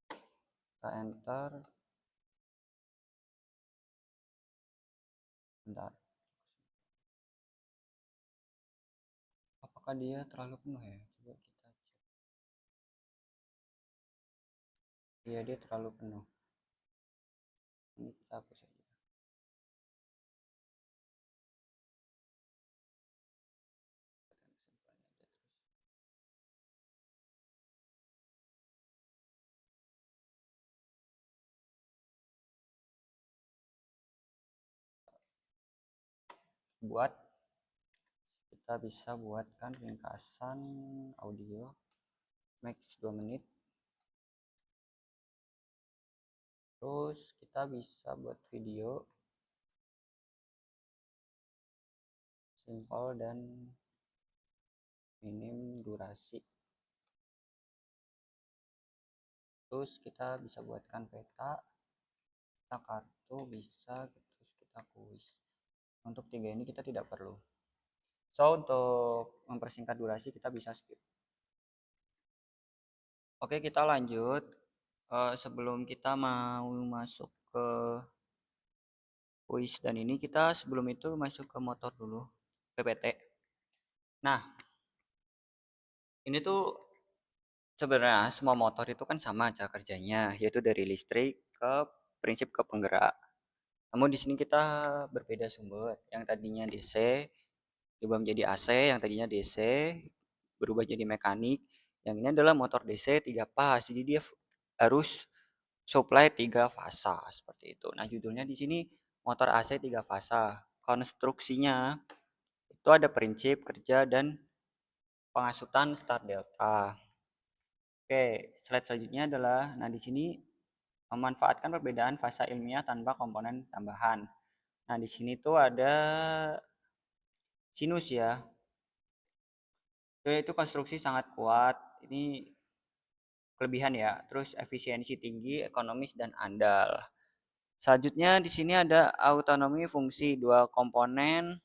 Kita enter. Bentar. Apakah dia terlalu penuh ya? Coba kita cek. Iya, dia terlalu penuh. Ini kita hapus saja. Buat kita bisa buatkan ringkasan audio max 2 menit. Terus kita bisa buat video simple dan minim durasi. Terus kita bisa buatkan peta, kita kartu bisa, terus kita kuis. Untuk tiga ini kita tidak perlu. So, untuk mempersingkat durasi kita bisa skip. Oke, kita lanjut. Sebelum kita mau masuk ke kuis dan ini, kita sebelum itu masuk ke motor dulu, PPT. Nah, ini tuh Sebenarnya semua motor itu kan sama cara kerjanya, yaitu dari listrik ke prinsip ke penggerak. Namun di sini kita berbeda sumber. Yang tadinya DC berubah menjadi AC, yang tadinya DC berubah jadi mekanik. Yang ini adalah motor DC 3 pas. Jadi dia harus supply 3 fasa seperti itu. Nah, judulnya di sini motor AC 3 fasa. Konstruksinya itu ada prinsip kerja dan pengasutan start delta. Oke, slide selanjutnya adalah, nah di sini memanfaatkan perbedaan fasa ilmiah tanpa komponen tambahan. Nah di sini tuh ada sinus ya. Itu konstruksi sangat kuat. Ini kelebihan ya. Terus efisiensi tinggi, ekonomis dan andal. Selanjutnya di sini ada autonomi fungsi dua komponen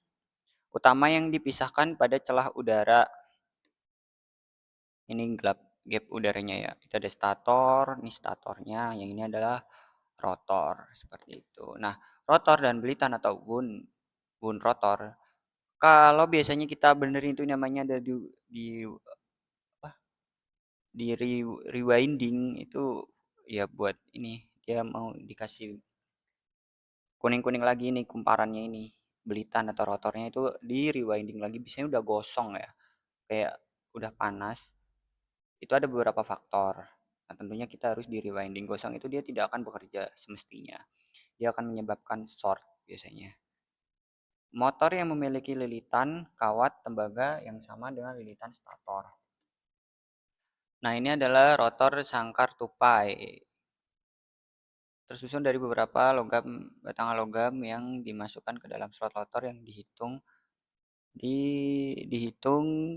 utama yang dipisahkan pada celah udara. Ini gap udaranya ya. Itu ada stator, ini statornya, yang ini adalah rotor seperti itu. Nah, rotor dan belitan atau bun rotor. Kalau biasanya kita benerin itu namanya ada di apa? Rewinding itu ya buat ini dia mau dikasih kuning-kuning lagi nih kumparannya ini. Belitan atau rotornya itu di rewinding lagi biasanya udah gosong ya. Kayak udah panas. Itu ada beberapa faktor. Nah, tentunya kita harus di rewinding. Gosong itu dia tidak akan bekerja semestinya. Dia akan menyebabkan short biasanya. Motor yang memiliki lilitan kawat tembaga yang sama dengan lilitan stator. Nah, ini adalah rotor sangkar tupai. Tersusun dari beberapa batangan logam yang dimasukkan ke dalam slot rotor yang dihitung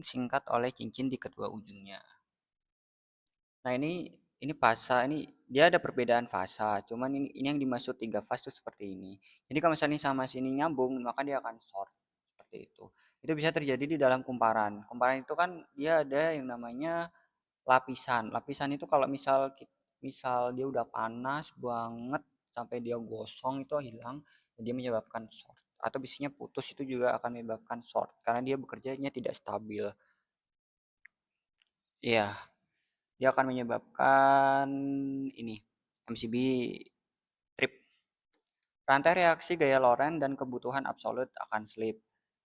singkat oleh cincin di kedua ujungnya. Nah, ini fasa, ini dia ada perbedaan fasa, cuman ini yang dimaksud 3 fase itu seperti ini. Jadi kalau misalnya sama sini nyambung, maka dia akan short seperti itu. Itu bisa terjadi di dalam kumparan. Kumparan itu kan dia ada yang namanya lapisan. Lapisan itu kalau misal dia udah panas banget sampai dia gosong itu hilang, dia menyebabkan short. Atau bisinya putus itu juga akan menyebabkan short karena dia bekerjanya tidak stabil. Iya, dia akan menyebabkan ini MCB trip. Rantai reaksi gaya Lorentz dan kebutuhan absolut akan slip.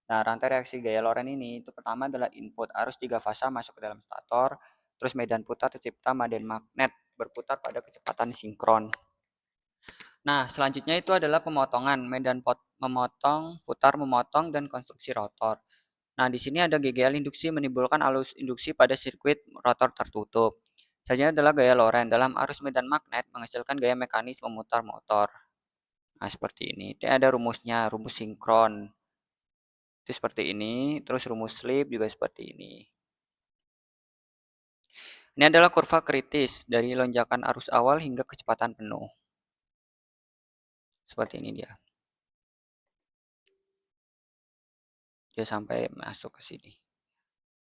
Nah, rantai reaksi gaya Lorentz ini itu pertama adalah input arus 3 fasa masuk ke dalam stator, terus medan putar tercipta medan magnet berputar pada kecepatan sinkron. Nah, selanjutnya itu adalah pemotongan, memotong, putar memotong dan konstruksi rotor. Nah, di sini ada GGL induksi menimbulkan arus induksi pada sirkuit rotor tertutup. Selanjutnya adalah gaya Lorentz dalam arus medan magnet menghasilkan gaya mekanis memutar motor. Nah, seperti ini. Ini ada rumusnya, rumus sinkron. Itu seperti ini, terus rumus slip juga seperti ini. Ini adalah kurva kritis dari lonjakan arus awal hingga kecepatan penuh. Seperti ini dia. Dia sampai masuk ke sini.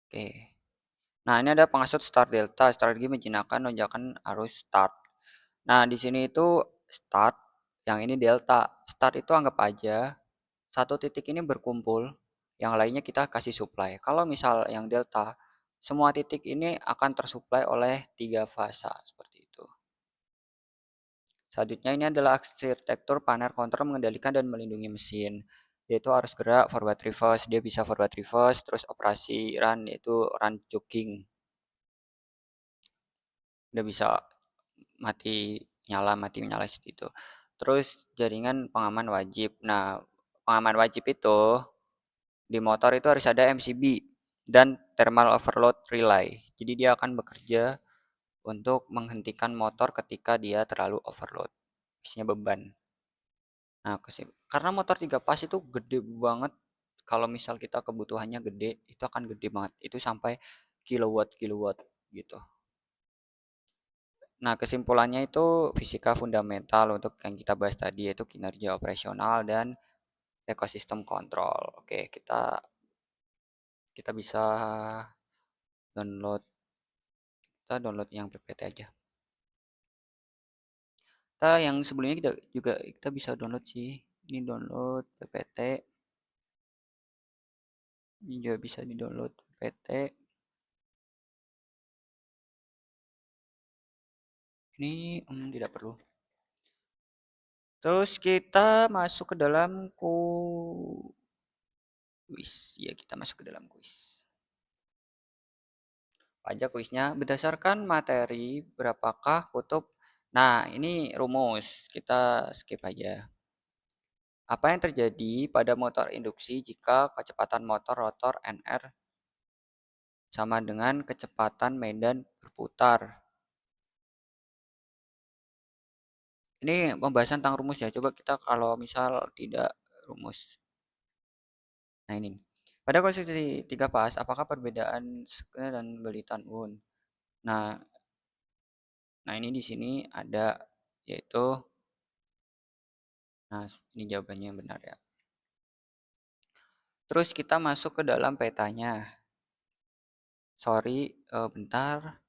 Oke. Nah, ini ada pengasut start delta, strategi menjinakkan lonjakan arus start. Nah, di sini itu start, yang ini delta. Start itu anggap aja satu titik ini berkumpul, yang lainnya kita kasih supply. Kalau misal yang delta, semua titik ini akan tersuplai oleh 3 fasa seperti itu. Selanjutnya ini adalah arsitektur panel control mengendalikan dan melindungi mesin. Yaitu arus gerak forward reverse, dia bisa forward reverse, terus operasi run yaitu run jogging. Dia bisa mati nyala seperti itu. Terus jaringan pengaman wajib. Nah, pengaman wajib itu di motor itu harus ada MCB dan thermal overload relay. Jadi dia akan bekerja untuk menghentikan motor ketika dia terlalu overload. Isinya beban. Nah, karena motor 3 pas itu gede banget. Kalau misal kita kebutuhannya gede, itu akan gede banget. Itu sampai kilowatt gitu. Nah, kesimpulannya itu fisika fundamental untuk yang kita bahas tadi yaitu kinerja operasional dan ekosistem kontrol. Oke, kita bisa download yang PPT aja. Yang sebelumnya kita bisa download sih. Ini download PPT. Ini juga bisa di-download PPT. Ini tidak perlu. Terus kita masuk ke dalam kuis. Ya, kita masuk ke dalam kuis. Aja kuisnya berdasarkan materi berapakah kutub. Nah, ini rumus. Kita skip aja. Apa yang terjadi pada motor induksi jika kecepatan motor rotor NR sama dengan kecepatan medan berputar? Ini pembahasan tentang rumus ya. Coba kita kalau misal tidak rumus. Nah ini. Pada konstruksi 3 pas, apakah perbedaan Skene dan Belitan Un? Nah, ini di sini ada yaitu, nah ini jawabannya yang benar ya. Terus kita masuk ke dalam petanya. Sorry, bentar.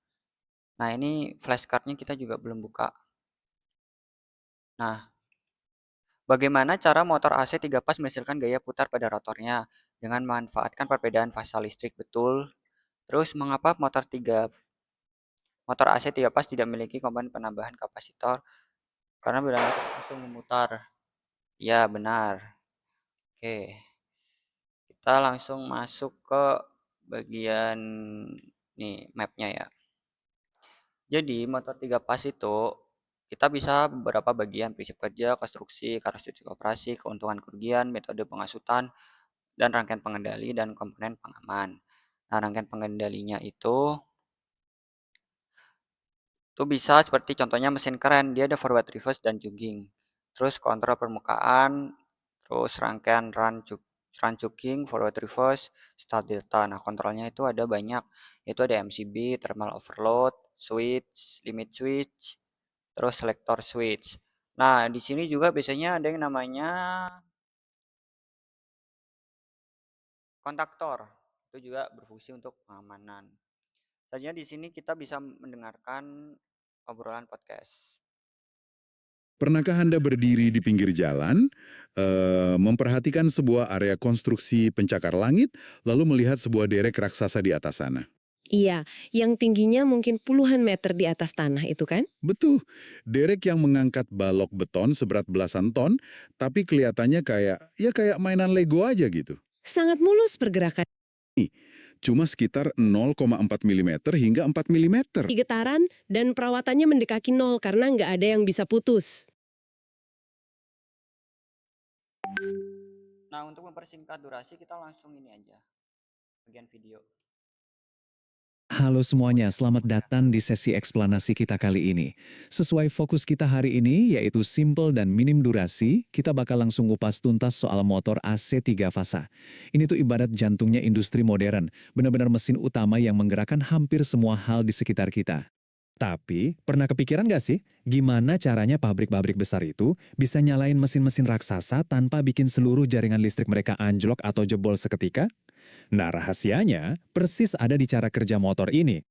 Nah ini flashcardnya kita juga belum buka. Nah, bagaimana cara motor AC 3 pas menghasilkan gaya putar pada rotornya dengan memanfaatkan perbedaan fasa listrik? Betul. Terus mengapa motor AC 3 pas tidak memiliki komponen penambahan kapasitor? Karena berangkat langsung memutar. Ya, benar. Oke. Kita langsung masuk ke bagian nih mapnya ya. Jadi motor 3 pas itu kita bisa beberapa bagian: prinsip kerja, konstruksi, karakteristik operasi, keuntungan kerugian, metode pengasutan, dan rangkaian pengendali dan komponen pengaman. Nah, rangkaian pengendalinya itu bisa seperti contohnya mesin keren, dia ada forward, reverse, dan jogging. Terus kontrol permukaan, terus rangkaian run jogging, forward, reverse, start delta. Nah, kontrolnya itu ada banyak, yaitu ada MCB, thermal overload, switch, limit switch, terus selector switch. Nah, di sini juga biasanya ada yang namanya kontaktor. Itu juga berfungsi untuk pengamanan. Selanjutnya di sini kita bisa mendengarkan obrolan podcast. Pernahkah Anda berdiri di pinggir jalan, memperhatikan sebuah area konstruksi pencakar langit, lalu melihat sebuah derek raksasa di atas sana? Iya, yang tingginya mungkin puluhan meter di atas tanah itu kan? Betul, derek yang mengangkat balok beton seberat belasan ton, tapi kelihatannya kayak mainan Lego aja gitu. Sangat mulus pergerakan. Cuma sekitar 0,4 mm hingga 4 mm. Getaran dan perawatannya mendekati nol karena nggak ada yang bisa putus. Nah, untuk mempersingkat durasi kita langsung ini aja, bagian video. Halo semuanya, selamat datang di sesi eksplanasi kita kali ini. Sesuai fokus kita hari ini, yaitu simple dan minim durasi, kita bakal langsung kupas tuntas soal motor AC 3 fasa. Ini tuh ibarat jantungnya industri modern, benar-benar mesin utama yang menggerakkan hampir semua hal di sekitar kita. Tapi, pernah kepikiran nggak sih, gimana caranya pabrik-pabrik besar itu bisa nyalain mesin-mesin raksasa tanpa bikin seluruh jaringan listrik mereka anjlok atau jebol seketika? Nah, rahasianya persis ada di cara kerja motor ini.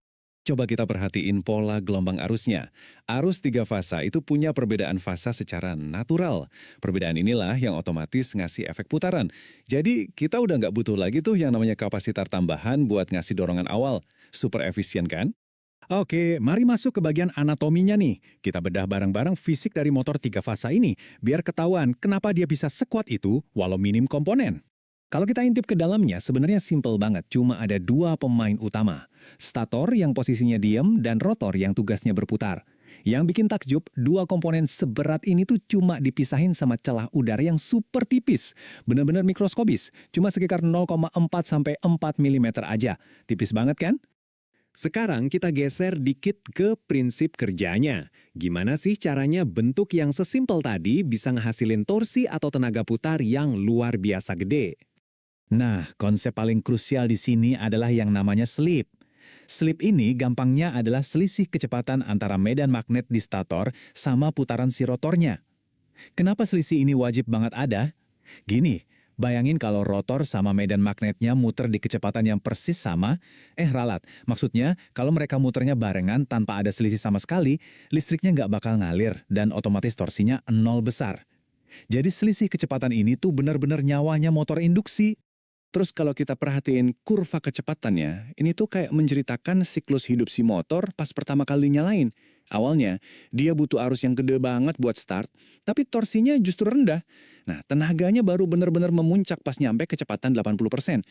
Coba kita perhatiin pola gelombang arusnya. Arus 3 fasa itu punya perbedaan fasa secara natural. Perbedaan inilah yang otomatis ngasih efek putaran. Jadi, kita udah nggak butuh lagi tuh yang namanya kapasitor tambahan buat ngasih dorongan awal. Super efisien kan? Oke, mari masuk ke bagian anatominya nih. Kita bedah bareng-bareng fisik dari motor 3 fasa ini, biar ketahuan kenapa dia bisa sekuat itu walau minim komponen. Kalau kita intip ke dalamnya, sebenarnya simple banget. Cuma ada dua pemain utama. Stator yang posisinya diam dan rotor yang tugasnya berputar. Yang bikin takjub, dua komponen seberat ini tuh cuma dipisahin sama celah udara yang super tipis. Benar-benar mikroskopis. Cuma sekitar 0,4 sampai 4 mm aja. Tipis banget kan? Sekarang kita geser dikit ke prinsip kerjanya. Gimana sih caranya bentuk yang sesimpel tadi bisa ngehasilin torsi atau tenaga putar yang luar biasa gede? Nah, konsep paling krusial di sini adalah yang namanya slip. Slip ini gampangnya adalah selisih kecepatan antara medan magnet di stator sama putaran si rotornya. Kenapa selisih ini wajib banget ada? Gini, bayangin kalau rotor sama medan magnetnya muter di kecepatan yang persis sama. Ralat, maksudnya kalau mereka muternya barengan tanpa ada selisih sama sekali, listriknya nggak bakal ngalir dan otomatis torsinya nol besar. Jadi selisih kecepatan ini tuh benar-benar nyawanya motor induksi. Terus kalau kita perhatiin kurva kecepatannya, ini tuh kayak menceritakan siklus hidup si motor pas pertama kali nyalain. Awalnya, dia butuh arus yang gede banget buat start, tapi torsinya justru rendah. Nah, tenaganya baru benar-benar memuncak pas nyampe kecepatan 80%.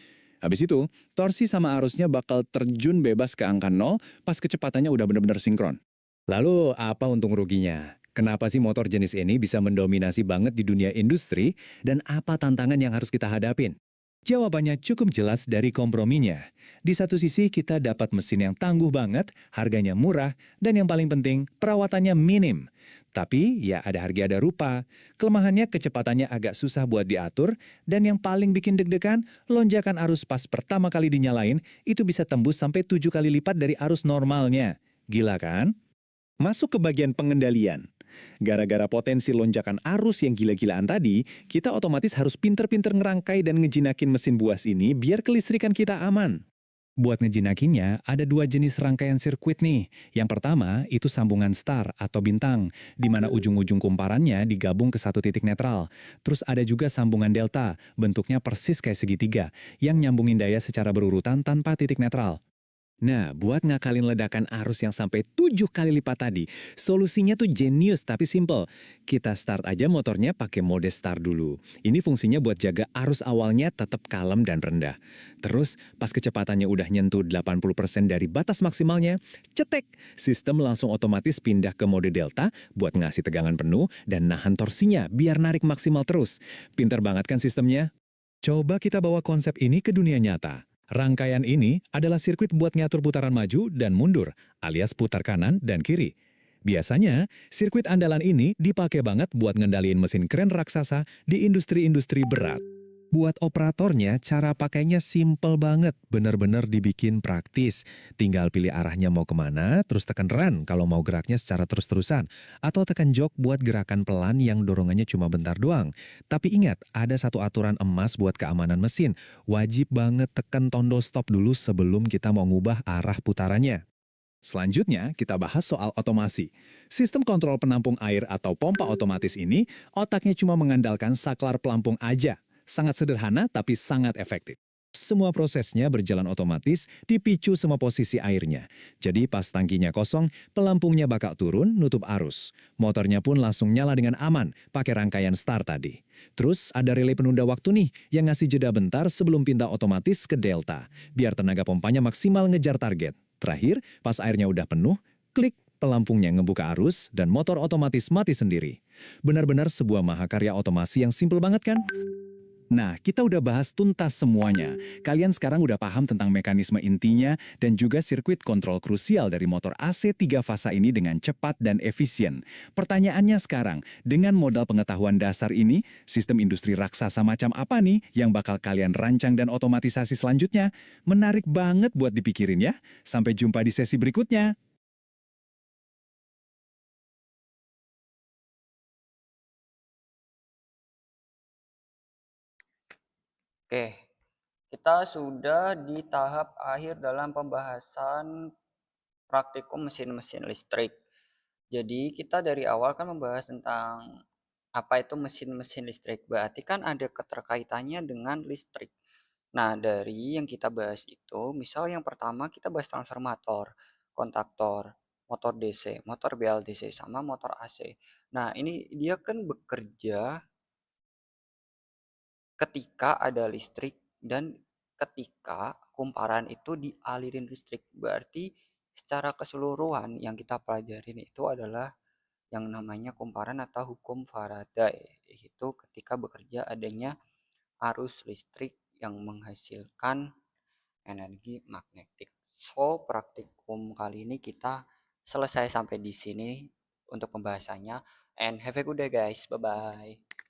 Habis itu, torsi sama arusnya bakal terjun bebas ke angka 0 pas kecepatannya udah benar-benar sinkron. Lalu apa untung ruginya? Kenapa sih motor jenis ini bisa mendominasi banget di dunia industri dan apa tantangan yang harus kita hadapin? Jawabannya cukup jelas dari komprominya. Di satu sisi kita dapat mesin yang tangguh banget, harganya murah, dan yang paling penting perawatannya minim. Tapi ya ada harga ada rupa. Kelemahannya kecepatannya agak susah buat diatur dan yang paling bikin deg-degan, lonjakan arus pas pertama kali dinyalain itu bisa tembus sampai 7 kali lipat dari arus normalnya. Gila kan? Masuk ke bagian pengendalian. Gara-gara potensi lonjakan arus yang gila-gilaan tadi, kita otomatis harus pinter-pinter ngerangkai dan ngejinakin mesin buas ini biar kelistrikan kita aman. Buat ngejinakinnya, ada dua jenis rangkaian sirkuit nih. Yang pertama, itu sambungan star atau bintang, di mana ujung-ujung kumparannya digabung ke satu titik netral. Terus ada juga sambungan delta, bentuknya persis kayak segitiga, yang nyambungin daya secara berurutan tanpa titik netral. Nah, buat ngakalin ledakan arus yang sampai 7 kali lipat tadi, solusinya tuh jenius tapi simple. Kita start aja motornya pakai mode start dulu. Ini fungsinya buat jaga arus awalnya tetap kalem dan rendah. Terus, pas kecepatannya udah nyentuh 80% dari batas maksimalnya, cetek, sistem langsung otomatis pindah ke mode delta buat ngasih tegangan penuh dan nahan torsinya biar narik maksimal terus. Pinter banget kan sistemnya? Coba kita bawa konsep ini ke dunia nyata. Rangkaian ini adalah sirkuit buat ngatur putaran maju dan mundur, alias putar kanan dan kiri. Biasanya, sirkuit andalan ini dipakai banget buat ngendaliin mesin kren raksasa di industri-industri berat. Buat operatornya, cara pakainya simple banget, bener-bener dibikin praktis. Tinggal pilih arahnya mau kemana, terus tekan run kalau mau geraknya secara terus-terusan. Atau tekan jok buat gerakan pelan yang dorongannya cuma bentar doang. Tapi ingat, ada satu aturan emas buat keamanan mesin. Wajib banget tekan tombol stop dulu sebelum kita mau ngubah arah putarannya. Selanjutnya, kita bahas soal otomasi. Sistem kontrol penampung air atau pompa otomatis ini, otaknya cuma mengandalkan saklar pelampung aja. Sangat sederhana tapi sangat efektif. Semua prosesnya berjalan otomatis, dipicu sama posisi airnya. Jadi pas tangkinya kosong, pelampungnya bakal turun, nutup arus. Motornya pun langsung nyala dengan aman, pakai rangkaian start tadi. Terus ada relay penunda waktu nih, yang ngasih jeda bentar sebelum pindah otomatis ke delta, biar tenaga pompanya maksimal ngejar target. Terakhir, pas airnya udah penuh, klik pelampungnya ngebuka arus dan motor otomatis mati sendiri. Benar-benar sebuah mahakarya otomasi yang simple banget kan? Nah, kita udah bahas tuntas semuanya. Kalian sekarang udah paham tentang mekanisme intinya dan juga sirkuit kontrol krusial dari motor AC 3 fasa ini dengan cepat dan efisien. Pertanyaannya sekarang, dengan modal pengetahuan dasar ini, sistem industri raksasa macam apa nih yang bakal kalian rancang dan otomatisasi selanjutnya? Menarik banget buat dipikirin ya. Sampai jumpa di sesi berikutnya. Oke, kita sudah di tahap akhir dalam pembahasan praktikum mesin-mesin listrik. Jadi kita dari awal kan membahas tentang apa itu mesin-mesin listrik. Berarti kan ada keterkaitannya dengan listrik. Nah, dari yang kita bahas itu, misal yang pertama kita bahas transformator, kontaktor, motor DC, motor BLDC, sama motor AC. Nah, ini dia kan bekerja ketika ada listrik dan ketika kumparan itu dialirin listrik. Berarti secara keseluruhan yang kita pelajarin itu adalah yang namanya kumparan atau hukum Faraday. Itu ketika bekerja adanya arus listrik yang menghasilkan energi magnetik. So, praktikum kali ini kita selesai sampai di sini untuk pembahasannya. And have a good day guys. Bye-bye.